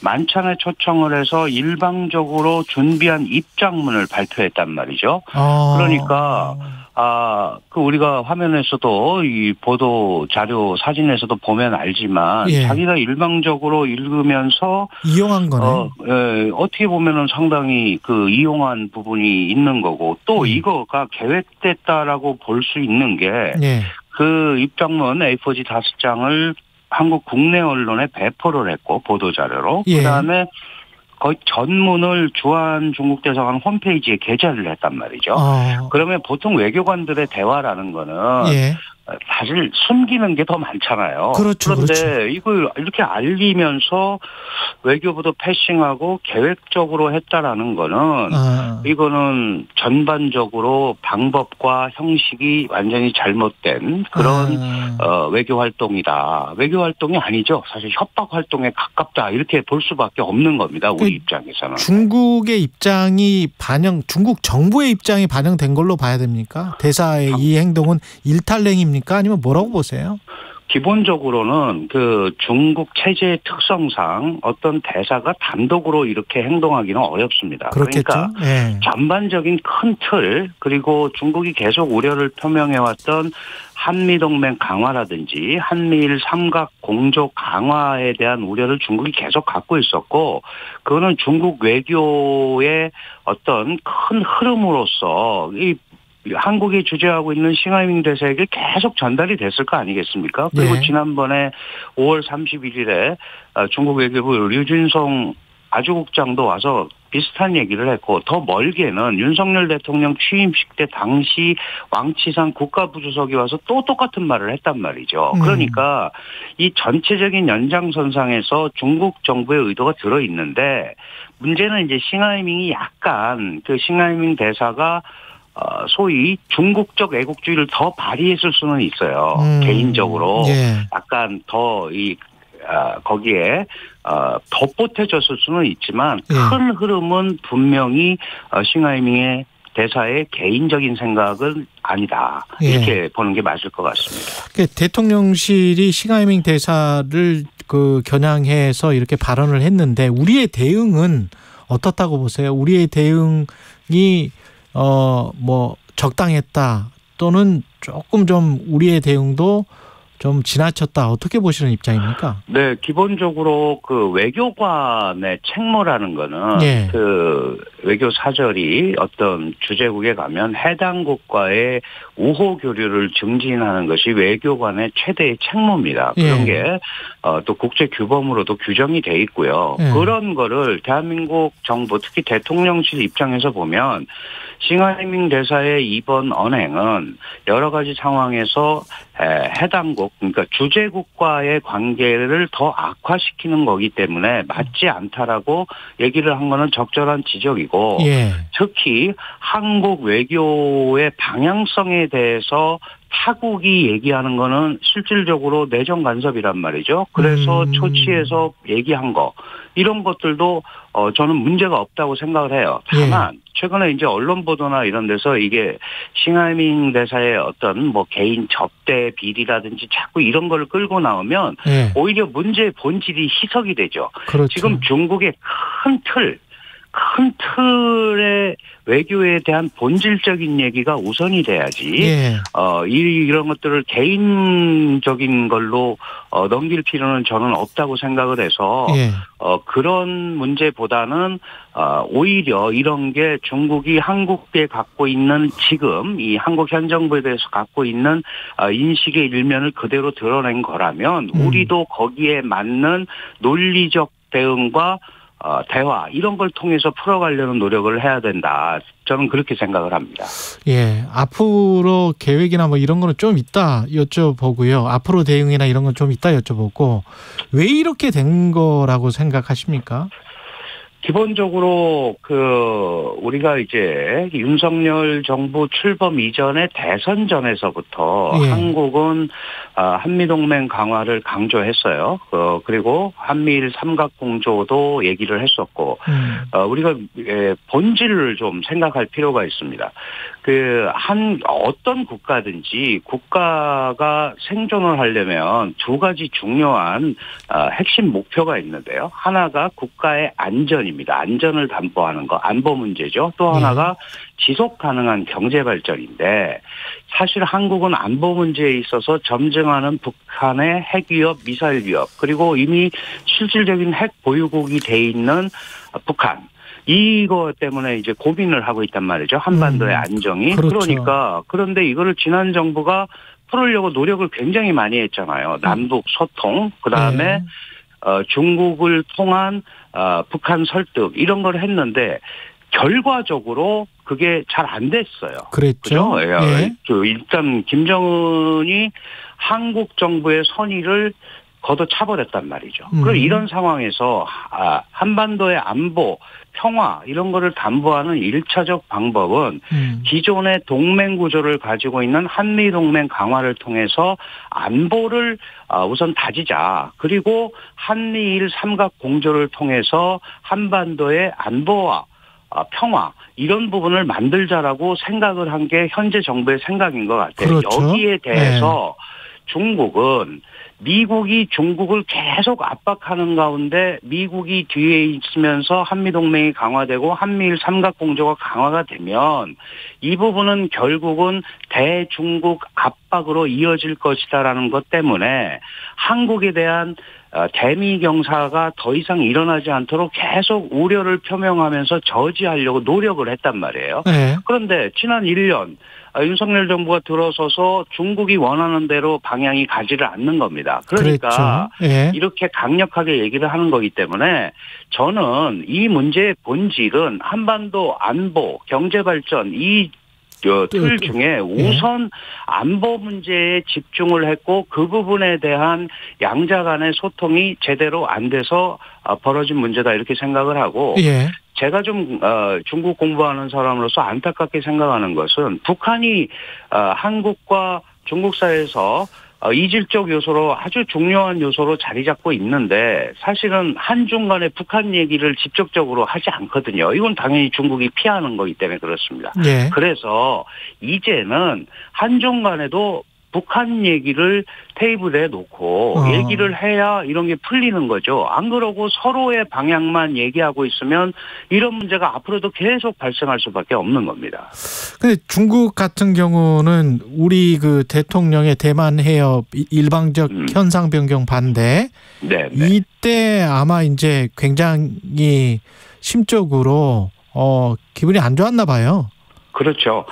만찬에 초청을 해서 일방적으로 준비한 입장문을 발표했단 말이죠. 그러니까 우리가 화면에서도 이 보도 자료 사진에서도 보면 알지만 자기가 일방적으로 읽으면서 이용한 거네. 어떻게 보면은 상당히 이용한 부분이 있는 거고 또 이거가 계획됐다라고 볼 수 있는 게 그 입장문 A4지 5장을 한국 국내 언론에 배포를 했고 보도 자료로 그다음에 거의 전문을 주한 중국 대사관 홈페이지에 게재를 했단 말이죠. 그러면 보통 외교관들의 대화라는 거는 사실 숨기는 게 더 많잖아요. 그렇죠. 그런데 그렇죠. 이걸 이렇게 알리면서 외교부도 패싱하고 계획적으로 했다라는 거는 이거는 전반적으로 방법과 형식이 완전히 잘못된 그런 외교 활동이다. 외교 활동이 아니죠. 사실 협박 활동에 가깝다. 이렇게 볼 수밖에 없는 겁니다. 우리 입장에서는. 중국의 입장이 중국 정부의 입장이 반영된 걸로 봐야 됩니까? 대사의 이 행동은 일탈행입니까? 아니면 뭐라고 보세요? 기본적으로는 그 중국 체제의 특성상 어떤 대사가 단독으로 이렇게 행동하기는 어렵습니다. 그렇겠죠. 그러니까 네. 전반적인 큰 틀 그리고 중국이 계속 우려를 표명해왔던 한미동맹 강화라든지 한미일 삼각 공조 강화에 대한 우려를 중국이 계속 갖고 있었고 그거는 중국 외교의 어떤 큰 흐름으로서 이 한국이 주재하고 있는 싱하이밍 대사에게 계속 전달이 됐을 거 아니겠습니까? 그리고 네. 지난번에 5월 31일에 중국 외교부 류준성 아주국장도 와서 비슷한 얘기를 했고 더 멀게는 윤석열 대통령 취임식 때 당시 왕치산 국가부주석이 와서 또 똑같은 말을 했단 말이죠. 그러니까 이 전체적인 연장선상에서 중국 정부의 의도가 들어있는데 문제는 이제 싱하이밍이 약간 그 싱하이밍 대사가 소위 중국적 애국주의를 더 발휘했을 수는 있어요. 개인적으로 예. 약간 더 거기에 더 보태졌을 수는 있지만 큰 흐름은 분명히 싱하이밍의 대사의 개인적인 생각은 아니다. 이렇게 보는 게 맞을 것 같습니다. 대통령실이 싱하이밍 대사를 겨냥해서 이렇게 발언을 했는데 우리의 대응은 어떻다고 보세요? 우리의 대응이 적당했다 또는 조금 좀 우리의 대응도 좀 지나쳤다 어떻게 보시는 입장입니까? 네, 기본적으로 그 외교관의 책무라는 거는 그 외교 사절이 어떤 주재국에 가면 해당 국가의 우호 교류를 증진하는 것이 외교관의 최대의 책무입니다. 그런 게 또 국제 규범으로도 규정이 돼 있고요. 그런 거를 대한민국 정부 특히 대통령실 입장에서 보면 싱하이밍 대사의 이번 언행은 여러 가지 상황에서 해당국 그러니까 주재국과의 관계를 더 악화시키는 거기 때문에 맞지 않다라고 얘기를 한 거는 적절한 지적이고 특히 한국 외교의 방향성에 대해서 타국이 얘기하는 거는 실질적으로 내정 간섭이란 말이죠. 그래서 초치에서 얘기한 거 이런 것들도 저는 문제가 없다고 생각을 해요. 다만 최근에 이제 언론 보도나 이런 데서 이게 싱하이밍 대사의 어떤 개인 접대 비리라든지 자꾸 이런 거를 끌고 나오면 오히려 문제의 본질이 희석이 되죠. 그렇죠. 지금 중국의 큰 틀의 외교에 대한 본질적인 얘기가 우선이 돼야지. 이런 것들을 개인적인 걸로 넘길 필요는 저는 없다고 생각을 해서 그런 문제보다는 오히려 이런 게 중국이 한국에 갖고 있는 지금 이 한국 현 정부에 대해서 갖고 있는 인식의 일면을 그대로 드러낸 거라면 우리도 거기에 맞는 논리적 대응과 대화 이런 걸 통해서 풀어가려는 노력을 해야 된다. 저는 그렇게 생각을 합니다. 앞으로 계획이나 이런 거는 좀 이따 여쭤보고요. 앞으로 대응이나 이런 건 좀 이따 여쭤보고 왜 이렇게 된 거라고 생각하십니까? 기본적으로 우리가 이제 윤석열 정부 출범 이전에 대선 전에서부터 한국은 한미동맹 강화를 강조했어요. 그리고 한미일 삼각공조도 얘기를 했었고 우리가 본질을 좀 생각할 필요가 있습니다. 어떤 국가든지 국가가 생존을 하려면 두 가지 중요한 핵심 목표가 있는데요. 하나가 국가의 안전입니다. 안전을 담보하는 거, 안보 문제죠. 또 하나가 지속 가능한 경제 발전인데 사실 한국은 안보 문제에 있어서 점증하는 북한의 핵 위협, 미사일 위협, 그리고 이미 실질적인 핵 보유국이 돼 있는 북한. 이거 때문에 이제 고민을 하고 있단 말이죠. 한반도의 안정이. 그러니까 그런데 이거를 지난 정부가 풀으려고 노력을 굉장히 많이 했잖아요. 남북 소통, 그다음에 중국을 통한 북한 설득 이런 걸 했는데 결과적으로 그게 잘 안 됐어요. 그랬죠. 그죠? 예. 일단 김정은이 한국 정부의 선의를 걷어차버렸단 말이죠. 그럼 이런 상황에서 한반도의 안보, 평화 이런 거를 담보하는 1차적 방법은 기존의 동맹 구조를 가지고 있는 한미동맹 강화를 통해서 안보를 우선 다지자. 그리고 한미일 삼각 공조를 통해서 한반도의 안보와 평화 이런 부분을 만들자라고 생각을 한 게 현재 정부의 생각인 것 같아요. 그렇죠. 여기에 대해서 중국은 미국이 중국을 계속 압박하는 가운데 미국이 뒤에 있으면서 한미동맹이 강화되고 한미일 삼각공조가 강화가 되면 이 부분은 결국은 대중국 압박으로 이어질 것이다라는 것 때문에 한국에 대한 대미 경사가 더 이상 일어나지 않도록 계속 우려를 표명하면서 저지하려고 노력을 했단 말이에요. 네. 그런데 지난 1년 윤석열 정부가 들어서서 중국이 원하는 대로 방향이 가지를 않는 겁니다. 그러니까 네. 이렇게 강력하게 얘기를 하는 거기 때문에 저는 이 문제의 본질은 한반도 안보, 경제발전 이 틀 중에 우선 안보 문제에 집중을 했고 그 부분에 대한 양자 간의 소통이 제대로 안 돼서 벌어진 문제다 이렇게 생각을 하고 제가 좀 중국 공부하는 사람으로서 안타깝게 생각하는 것은 북한이 한국과 중국 사이에서 이질적 요소로 아주 중요한 요소로 자리 잡고 있는데 사실은 한중 간에 북한 얘기를 직접적으로 하지 않거든요. 이건 당연히 중국이 피하는 거기 때문에 그렇습니다. 그래서 이제는 한중 간에도 북한 얘기를 테이블에 놓고 얘기를 해야 이런 게 풀리는 거죠. 안 그러고 서로의 방향만 얘기하고 있으면 이런 문제가 앞으로도 계속 발생할 수밖에 없는 겁니다. 근데 중국 같은 경우는 우리 그 대통령의 대만 해협 일방적 현상 변경 반대 이때 아마 이제 굉장히 심적으로 기분이 안 좋았나 봐요. 그렇죠.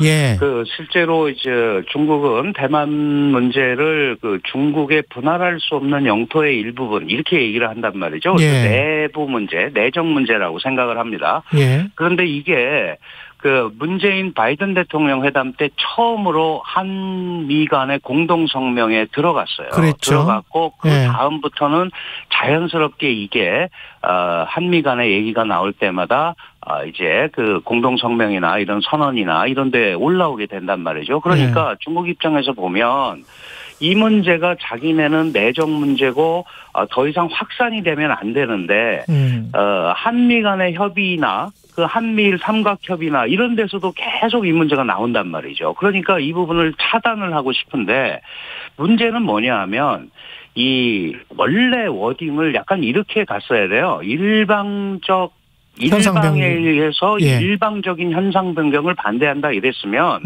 실제로 이제 중국은 대만 문제를 중국의 분할할 수 없는 영토의 일부분 이렇게 얘기를 한단 말이죠. 내부 문제, 내정 문제라고 생각을 합니다. 그런데 이게 문재인 바이든 대통령 회담 때 처음으로 한미 간의 공동 성명에 들어갔어요. 들어갔고 그 다음부터는 자연스럽게 이게 한미 간의 얘기가 나올 때마다 이제 공동 성명이나 이런 선언이나 이런 데 올라오게 된단 말이죠. 그러니까 중국 입장에서 보면 이 문제가 자기네는 내정 문제고 더 이상 확산이 되면 안 되는데 한미 간의 협의나 한미일 삼각협의나 이런 데서도 계속 이 문제가 나온단 말이죠. 그러니까 이 부분을 차단을 하고 싶은데 문제는 뭐냐 하면 이 원래 워딩을 약간 이렇게 갔어야 돼요. 일방에 의해서 일방적인 현상 변경을 반대한다 이랬으면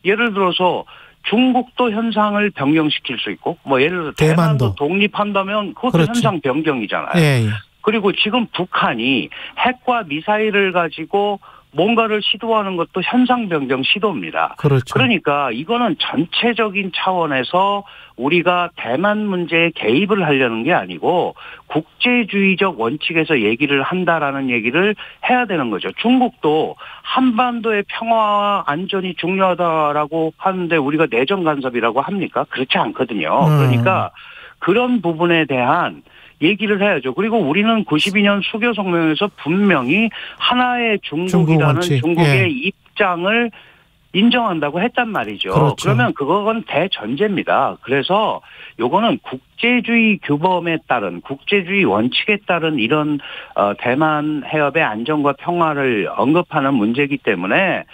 예를 들어서 중국도 현상을 변경시킬 수 있고 예를 들어 대만도 독립한다면 그것도 현상 변경이잖아요. 그리고 지금 북한이 핵과 미사일을 가지고 뭔가를 시도하는 것도 현상 변경 시도입니다. 그러니까 이거는 전체적인 차원에서 우리가 대만 문제에 개입을 하려는 게 아니고 국제주의적 원칙에서 얘기를 한다라는 얘기를 해야 되는 거죠. 중국도 한반도의 평화와 안전이 중요하다라고 하는데 우리가 내정 간섭이라고 합니까? 그렇지 않거든요. 그러니까 그런 부분에 대한 얘기를 해야죠. 그리고 우리는 92년 수교 성명에서 분명히 하나의 중국이라는 중국의 입장을 인정한다고 했단 말이죠. 그러면 그건 대전제입니다. 그래서 요거는 국제주의 규범에 따른 국제주의 원칙에 따른 이런 대만 해협의 안전과 평화를 언급하는 문제이기 때문에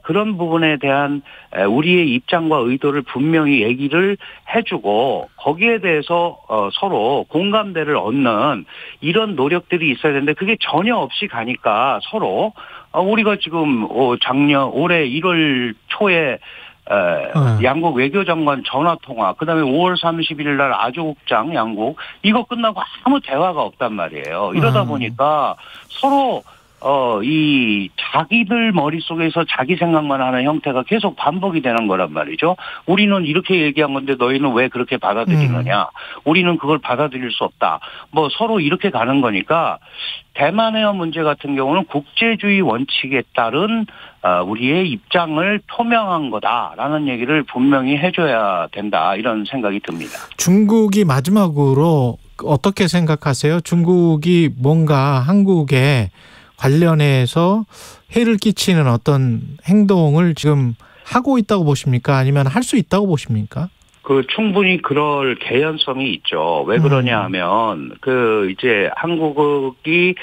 그런 부분에 대한 우리의 입장과 의도를 분명히 얘기를 해주고 거기에 대해서 서로 공감대를 얻는 이런 노력들이 있어야 되는데 그게 전혀 없이 가니까 서로 우리가 지금 올해 1월 초에 양국 외교장관 전화통화, 그다음에 5월 31일 날 아조국장 양국 이거 끝나고 아무 대화가 없단 말이에요. 이러다 보니까 서로 이 자기들 머릿속에서 자기 생각만 하는 형태가 계속 반복이 되는 거란 말이죠. 우리는 이렇게 얘기한 건데 너희는 왜 그렇게 받아들이느냐. 우리는 그걸 받아들일 수 없다. 뭐 서로 이렇게 가는 거니까 대만해협 문제 같은 경우는 국제주의 원칙에 따른 우리의 입장을 표명한 거다라는 얘기를 분명히 해줘야 된다. 이런 생각이 듭니다. 중국이 마지막으로 어떻게 생각하세요? 중국이 뭔가 한국에 관련해서 해를 끼치는 어떤 행동을 지금 하고 있다고 보십니까? 아니면 할 수 있다고 보십니까? 충분히 그럴 개연성이 있죠. 왜 그러냐 하면, 이제 한국이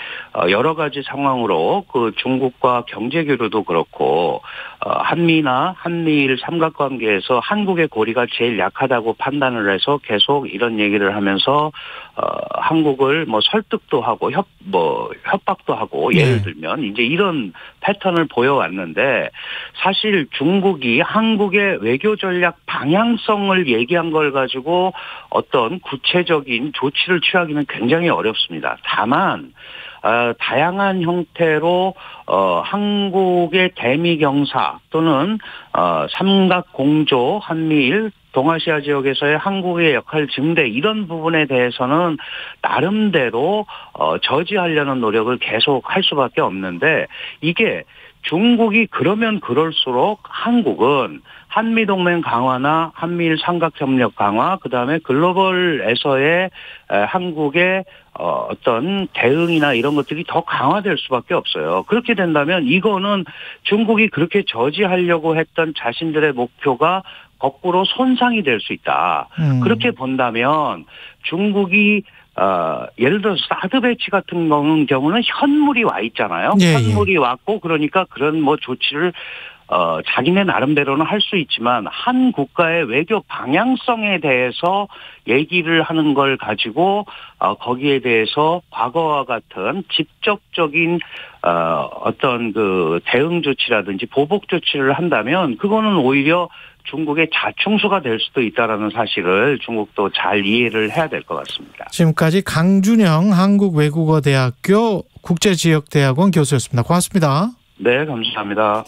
여러 가지 상황으로 중국과 경제 교류도 그렇고, 한미나 한미일 삼각관계에서 한국의 고리가 제일 약하다고 판단을 해서 계속 이런 얘기를 하면서, 한국을 설득도 하고, 협박도 하고, 예를 들면, 이제 이런 패턴을 보여왔는데, 사실 중국이 한국의 외교 전략 방향성을 얘기한 걸 가지고 어떤 구체적인 조치를 취하기는 굉장히 어렵습니다. 다만 다양한 형태로 한국의 대미경사 또는 삼각공조 한미일 동아시아 지역에서의 한국의 역할 증대 이런 부분에 대해서는 나름대로 저지하려는 노력을 계속 할 수밖에 없는데 이게 중국이 그러면 그럴수록 한국은 한미동맹 강화나 한미일 삼각협력 강화, 그다음에 글로벌에서의 한국의 어떤 대응이나 이런 것들이 더 강화될 수밖에 없어요. 그렇게 된다면 이거는 중국이 그렇게 저지하려고 했던 자신들의 목표가 거꾸로 손상이 될 수 있다. 그렇게 본다면 중국이 예를 들어서 사드 배치 같은 경우는 현물이 와 있잖아요. 현물이 왔고 그러니까 그런 조치를 자기네 나름대로는 할 수 있지만 한 국가의 외교 방향성에 대해서 얘기를 하는 걸 가지고 거기에 대해서 과거와 같은 직접적인 어떤 대응 조치라든지 보복 조치를 한다면 그거는 오히려 중국의 자충수가 될 수도 있다라는 사실을 중국도 잘 이해를 해야 될 것 같습니다. 지금까지 강준영 한국외국어대학교 국제지역대학원 교수였습니다. 고맙습니다. 네, 감사합니다.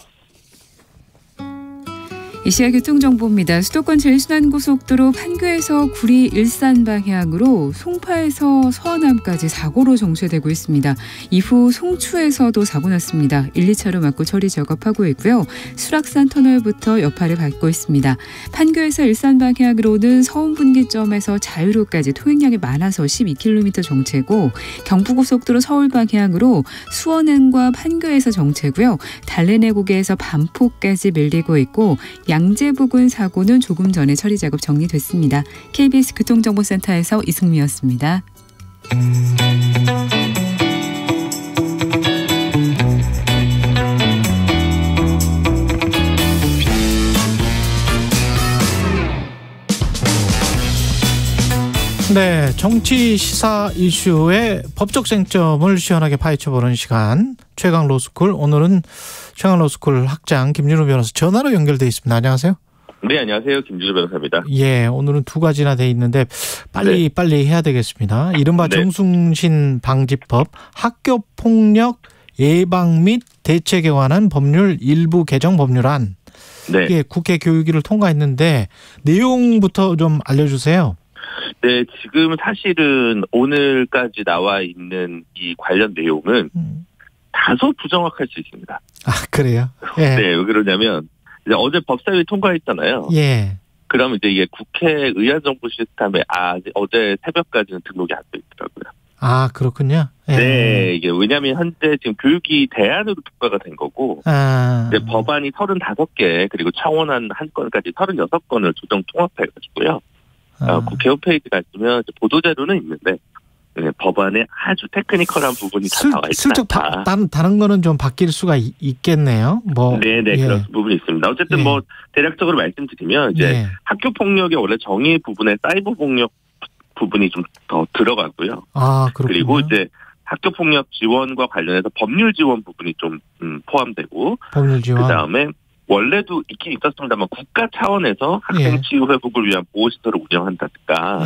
이 시각 교통정보입니다. 수도권 제일순환고속도로 판교에서 구리 일산 방향으로 송파에서 서안암까지 사고로 정체되고 있습니다. 이후 송추에서도 사고 났습니다. 1, 2차로 막고 처리 작업하고 있고요. 수락산 터널부터 여파를 받고 있습니다. 판교에서 일산 방향으로는 서운분기점에서 자유로까지 토행량이 많아서 12km 정체고 경부고속도로 서울 방향으로 수원행과 판교에서 정체고요. 달래내고개에서 반포까지 밀리고 있고 양재 부근 사고는 조금 전에 처리 작업 정리됐습니다. KBS 교통정보센터에서 이승미였습니다. 네, 정치 시사 이슈의 법적 쟁점을 시원하게 파헤쳐보는 시간 최강 로스쿨. 오늘은 최강 로스쿨 학장 김준우 변호사 전화로 연결돼 있습니다. 안녕하세요. 네, 안녕하세요. 김준우 변호사입니다. 예, 오늘은 두 가지나 돼 있는데 빨리 해야 되겠습니다. 이른바 정순신 방지법, 학교 폭력 예방 및 대책에 관한 법률 일부 개정 법률안. 네. 이게 국회 교육위를 통과했는데 내용부터 좀 알려주세요. 네, 지금 사실은 오늘까지 나와 있는 이 관련 내용은 다소 부정확할 수 있습니다. 아, 그래요? 예. 네, 왜 그러냐면 이제 어제 법사위 통과했잖아요. 예. 그러면 이제 이게 국회 의안정보 시스템에 어제 새벽까지는 등록이 안 돼 있더라고요. 아, 그렇군요. 예. 네, 이게 왜냐하면 현재 지금 교육이 대안으로 통과가 된 거고, 이제 법안이 35개 그리고 청원안 1건까지 36건을 조정 통합해가지고요. 국회 홈페이지가 있으면 보도자료는 있는데 법안에 아주 테크니컬한 부분이 다 나와 있다. 슬쩍 다른 거는 좀 바뀔 수가 있겠네요. 네네, 예. 그런 부분이 있습니다. 어쨌든 대략적으로 말씀드리면 이제 학교 폭력의 원래 정의 부분에 사이버 폭력 부분이 좀 더 들어가고요. 아, 그렇군요. 그리고 이제 학교 폭력 지원과 관련해서 법률 지원 부분이 좀 포함되고, 법률 지원. 그다음에 원래도 있긴 있었습니다만 국가 차원에서 학생 치유 회복을 위한 보호시설을 운영한다든가,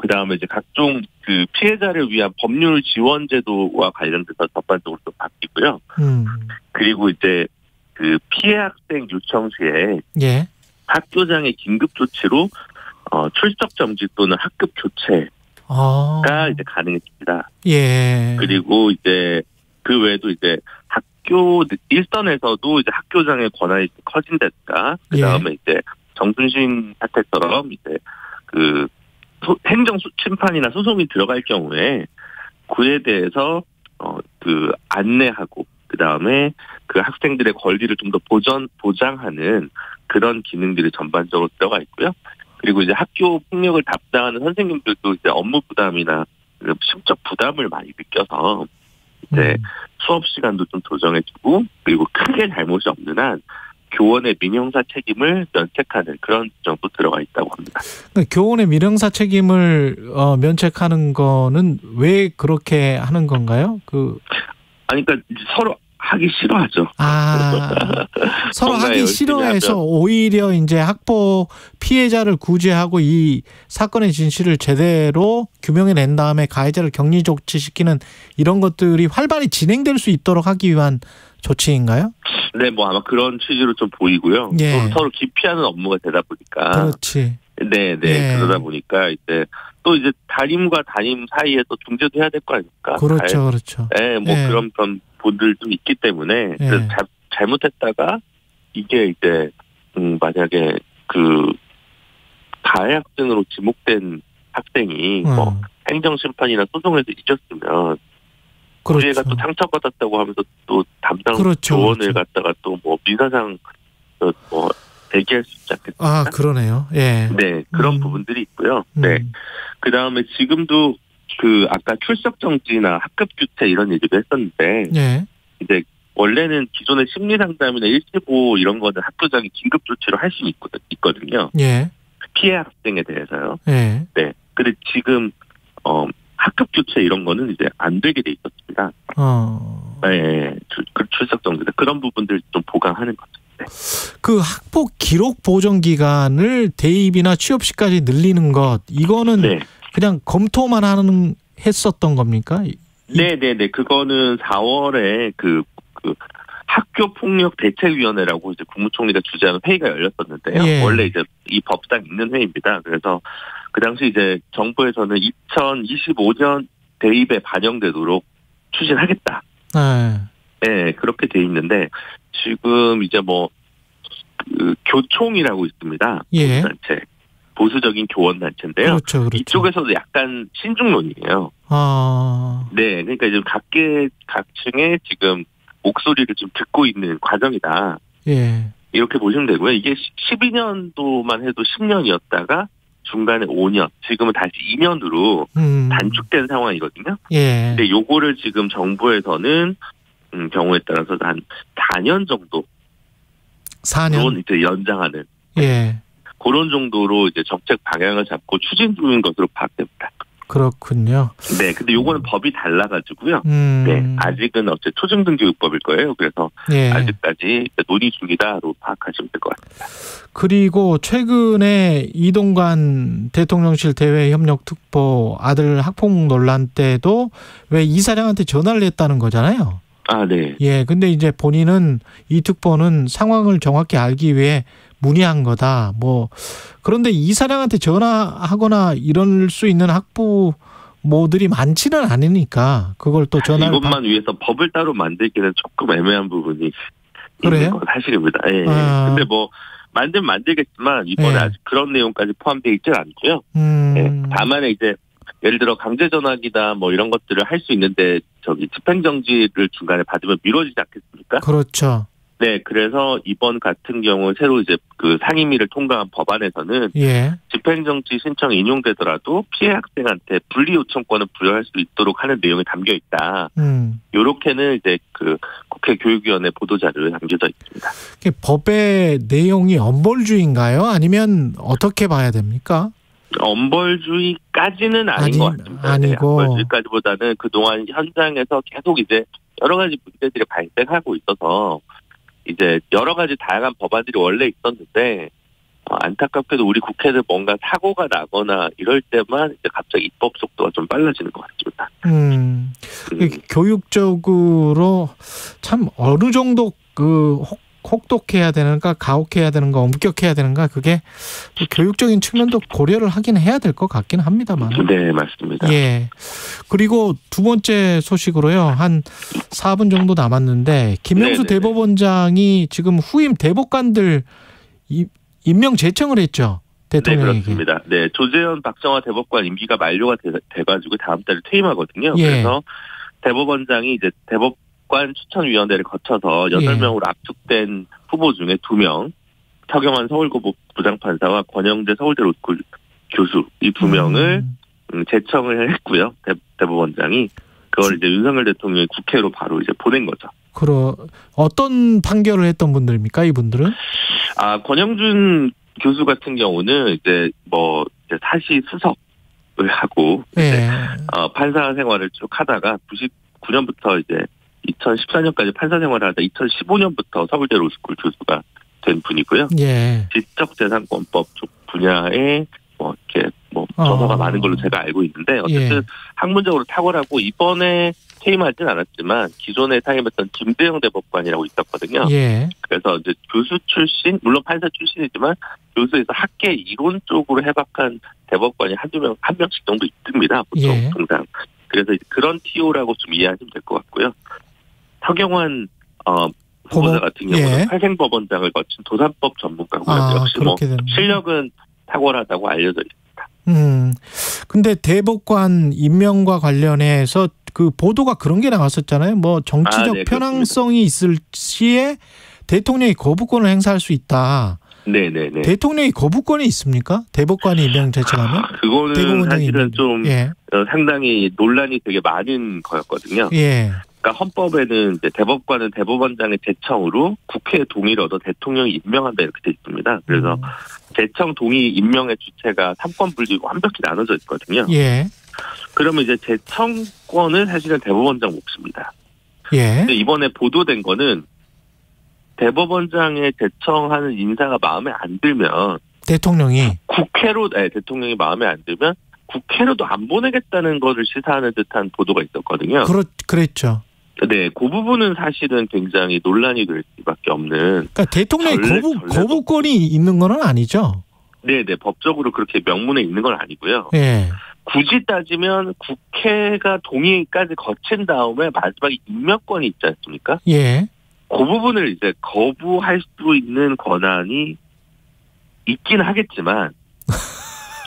그다음에 이제 각종 그 피해자를 위한 법률 지원 제도와 관련돼서 전반적으로 좀 바뀌고요. 그리고 이제 그 피해 학생 요청 시에 예. 학교장의 긴급 조치로 출석 정지 또는 학급 교체가 이제 가능해집니다. 예. 그리고 이제 그 외에도 이제 학교 일선에서도 이제 학교장의 권한이 커진다든가 그 다음에 이제 정순신 사태처럼 이제 그 행정 심판이나 소송이 들어갈 경우에 그에 대해서 그 안내하고 그 다음에 그 학생들의 권리를 좀 더 보장하는 그런 기능들이 전반적으로 들어가 있고요. 그리고 이제 학교 폭력을 담당하는 선생님들도 이제 업무 부담이나 심적 부담을 많이 느껴서 이제 수업 시간도 좀 조정해주고 그리고 크게 잘못이 없는 한 교원의 민형사 책임을 면책하는 그런 정도 들어가 있다고 합니다. 그러니까 교원의 민형사 책임을 면책하는 거는 왜 그렇게 하는 건가요? 그러니까 서로 하기 싫어하죠. 서로 하기 싫어해서 오히려 이제 학폭 피해자를 구제하고 이 사건의 진실을 제대로 규명해낸 다음에 가해자를 격리 조치시키는 이런 것들이 활발히 진행될 수 있도록 하기 위한 조치인가요? 네, 뭐 아마 그런 취지로 좀 보이고요. 예. 서로 기피하는 업무가 되다 보니까. 그렇지. 네. 그러다 보니까 이제 또 이제 담임과 담임 사이에 또 중재도 해야 될 거 아닙니까? 그렇죠. 네, 뭐 그런 분들도 있기 때문에 그래서 잘못했다가 이게 이제 만약에 그 가해 학생으로 지목된 학생이 뭐 행정 심판이나 소송에서 이겼으면 그렇죠. 얘가 또 상처받았다고 하면서 또 담당 조언을 갖다가 또 뭐 민사상 뭐 대기할 수 있지 않겠습니까? 그러네요. 예. 네, 그런 부분들이 있고요. 네. 그 다음에 지금도 그 아까 출석 정지나 학급 교체 이런 얘기도 했었는데, 이제 원래는 기존의 심리 상담이나 115 이런 거는 학교장이 긴급 조치로 할 수 있거든요. 예. 피해 학생에 대해서요. 예. 네. 근데 지금 학급 교체 이런 거는 이제 안 되게 돼 있었습니다. 네. 출석 정지 그런 부분들 좀 보강하는 거죠. 네. 그 학폭 기록 보정 기간을 대입이나 취업 시까지 늘리는 것 이거는 그냥 검토만 했었던 겁니까? 네네네. 그거는 4월에 그 학교 폭력 대책위원회라고 이제 국무총리가 주재하는 회의가 열렸었는데요. 원래 이제 이 법상 있는 회의입니다. 그래서 그 당시 이제 정부에서는 2025년 대입에 반영되도록 추진하겠다. 네, 그렇게 돼 있는데 지금 이제 뭐 그 교총이라고 있습니다. 단체. 보수적인 교원 단체인데요. 그렇죠. 이쪽에서도 약간 신중론이에요. 네, 그러니까 지금 각층의 지금 목소리를 좀 듣고 있는 과정이다. 이렇게 보시면 되고요. 이게 12년도만 해도 10년이었다가 중간에 5년, 지금은 다시 2년으로 단축된 상황이거든요. 근데 요거를 지금 정부에서는 경우에 따라서 한 4년 정도 4년 이제 연장하는 그런 정도로 이제 정책 방향을 잡고 추진 중인 것으로 파악됩니다. 그렇군요. 네, 근데 요거는 법이 달라가지고요. 네, 아직은 어째 초중등교육법일 거예요. 그래서 아직까지 논의 중이다로 파악하시면 될 것 같습니다. 그리고 최근에 이동관 대통령실 대외협력특보 아들 학폭 논란 때도 왜 이사장한테 전화를 했다는 거잖아요. 네. 예, 근데 이제 본인은 이 특보는 상황을 정확히 알기 위해 문의한 거다. 뭐 그런데 이사장한테 전화하거나 이럴 수 있는 학부모들이 많지는 않으니까 그걸 또 전화를 이것만 위해서 법을 따로 만들기는 조금 애매한 부분이 있는 건 사실입니다. 예. 근데 뭐 만들겠지만 이번에 아직 그런 내용까지 포함되어 있지는 않고요. 다만 이제 예를 들어 강제 전학이다 뭐 이런 것들을 할 수 있는데 집행정지를 중간에 받으면 미뤄지지 않겠습니까? 그렇죠. 네, 그래서 이번 같은 경우 새로 이제 그 상임위를 통과한 법안에서는 집행정지 신청이 인용되더라도 피해 학생한테 분리 요청권을 부여할 수 있도록 하는 내용이 담겨 있다. 요렇게는 이제 그 국회 교육위원회 보도자료에 담겨져 있습니다. 법의 내용이 엄벌주의인가요? 아니면 어떻게 봐야 됩니까? 엄벌주의까지는 아닌 것 같습니다. 아니고. 엄벌주의까지보다는 그동안 현장에서 계속 이제 여러 가지 문제들이 발생하고 있어서 이제 여러 가지 다양한 법안들이 원래 있었는데 안타깝게도 우리 국회는 뭔가 사고가 나거나 이럴 때만 이제 갑자기 입법 속도가 좀 빨라지는 것 같습니다. 교육적으로 참 어느 정도 혹독해야 되는가, 가혹해야 되는가, 엄격해야 되는가, 그게 또 교육적인 측면도 고려를 하긴 해야 될 것 같긴 합니다만. 네, 맞습니다. 예. 그리고 두 번째 소식으로요. 한 4분 정도 남았는데 김명수 대법원장이 지금 후임 대법관들 임명 제청을 했죠. 대통령에게. 네, 그렇습니다. 네, 조재현, 박정화 대법관 임기가 만료가 돼가지고 다음 달에 퇴임하거든요. 예. 그래서 대법원장이 이제 대법관 추천위원회를 거쳐서 8명으로 압축된 후보 중에 2명, 서경환 서울고법 부장판사와 권영재 서울대 로스쿨 교수 이 2명을 제청을 했고요. 대법원장이 그걸 이제 윤석열 대통령이 국회로 바로 이제 보낸 거죠. 어떤 판결을 했던 분들입니까, 이분들은? 권영준 교수 같은 경우는 이제 사시 수석을 하고 이제 판사 생활을 쭉 하다가 99년부터 이제 2014년까지 판사 생활을 하다 2015년부터 서울대 로스쿨 교수가 된 분이고요. 예. 지적재산권법 쪽 분야에 저서가 많은 걸로 제가 알고 있는데 어쨌든 학문적으로 탁월하고 이번에 퇴임하진 않았지만 기존에 사임했던 김대영 대법관이라고 있었거든요. 예. 그래서 이제 교수 출신, 물론 판사 출신이지만 교수에서 학계 이론 쪽으로 해박한 대법관이 한 명씩 정도 있습니다. 보통 통상. 그래서 그런 TO라고 좀 이해하시면 될 것 같고요. 서경환 후보자 같은 경우는 회생법원장을 거친 도산법 전문가고요. 역시 실력은 탁월하다고 알려져 있습니다. 근데 대법관 임명과 관련해서 그 보도가 그런 게 나왔었잖아요. 정치적 편향성이 있을 시에 대통령이 거부권을 행사할 수 있다. 네네네. 대통령이 거부권이 있습니까? 대법관이 임명 제청하면? 그거는 사실은 좀 상당히 논란이 되게 많은 거였거든요. 예. 그러니까 헌법에는 이제 대법관은 대법원장의 제청으로 국회의 동의를 얻어 대통령이 임명한다 이렇게 돼 있습니다. 그래서 제청 동의 임명의 주체가 삼권 분리고 완벽히 나눠져 있거든요. 예. 그러면 이제 제청권은 사실은 대법원장 몫입니다. 예. 근데 이번에 보도된 거는 대법원장의 제청하는 인사가 마음에 안 들면 대통령이 대통령이 마음에 안 들면 국회로도 안 보내겠다는 것을 시사하는 듯한 보도가 있었거든요. 그랬죠. 네, 그 부분은 사실은 굉장히 논란이 될 수밖에 없는. 그러니까 대통령이 거부권이 있는 건 아니죠. 네, 법적으로 그렇게 명문에 있는 건 아니고요. 예. 굳이 따지면 국회가 동의까지 거친 다음에 마지막에 임명권이 있지 않습니까? 예. 그 부분을 이제 거부할 수 있는 권한이 있긴 하겠지만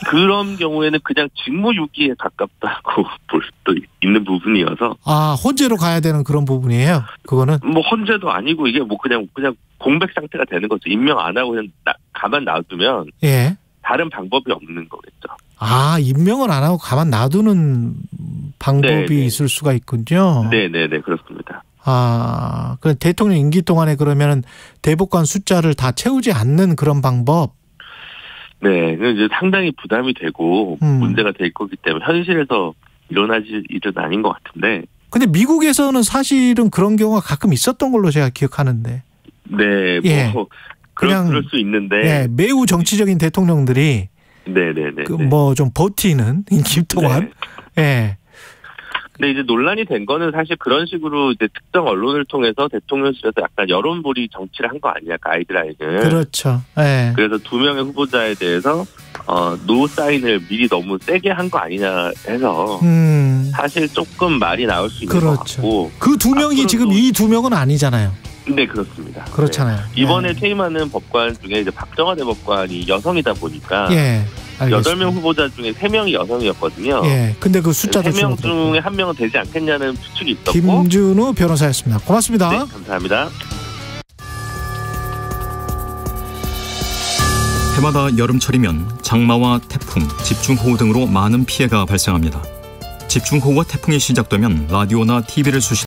그런 경우에는 그냥 직무유기에 가깝다고 볼 수도 있는 부분이어서. 헌재로 가야 되는 그런 부분이에요? 그거는? 헌재도 아니고 이게 그냥 공백 상태가 되는 거죠. 임명 안 하고 그냥 가만 놔두면. 예. 다른 방법이 없는 거겠죠. 임명을 안 하고 가만 놔두는 방법이 있을 수가 있군요. 네네네, 그렇습니다. 그 대통령 임기 동안에 그러면은 대법관 숫자를 다 채우지 않는 그런 방법? 네, 이제 상당히 부담이 되고 문제가 될 거기 때문에 현실에서 일어나질 일은 아닌 것 같은데. 근데 미국에서는 사실은 그런 경우가 가끔 있었던 걸로 제가 기억하는데. 네, 그럴 수 있는데. 매우 정치적인 대통령들이. 네네네. 좀 버티는 임기 동안. 예. 근데 이제 논란이 된 거는 사실 그런 식으로 이제 특정 언론을 통해서 대통령실에서 약간 여론몰이 정치를 한 거 아니냐, 가이드라인을. 그렇죠. 예. 그래서 2명의 후보자에 대해서 노 사인을 미리 너무 세게 한 거 아니냐 해서 사실 조금 말이 나올 수 있는 것 같고. 그 2명이 지금 이 2명은 아니잖아요. 네, 그렇습니다. 그렇잖아요. 네. 이번에 퇴임하는 법관 중에 이제 박정화 대법관이 여성이다 보니까. 예. 8명 후보자 중에 3명이 여성이었거든요. 예. 근데 그 숫자도 3명 중에 1명은 되지 않겠냐는 추측이 있었고. 김준우 변호사였습니다. 고맙습니다. 네, 감사합니다. 해마다 여름철이면 장마와 태풍, 집중호우 등으로 많은 피해가 발생합니다. 집중호우와 태풍이 시작되면 라디오나 TV를 수신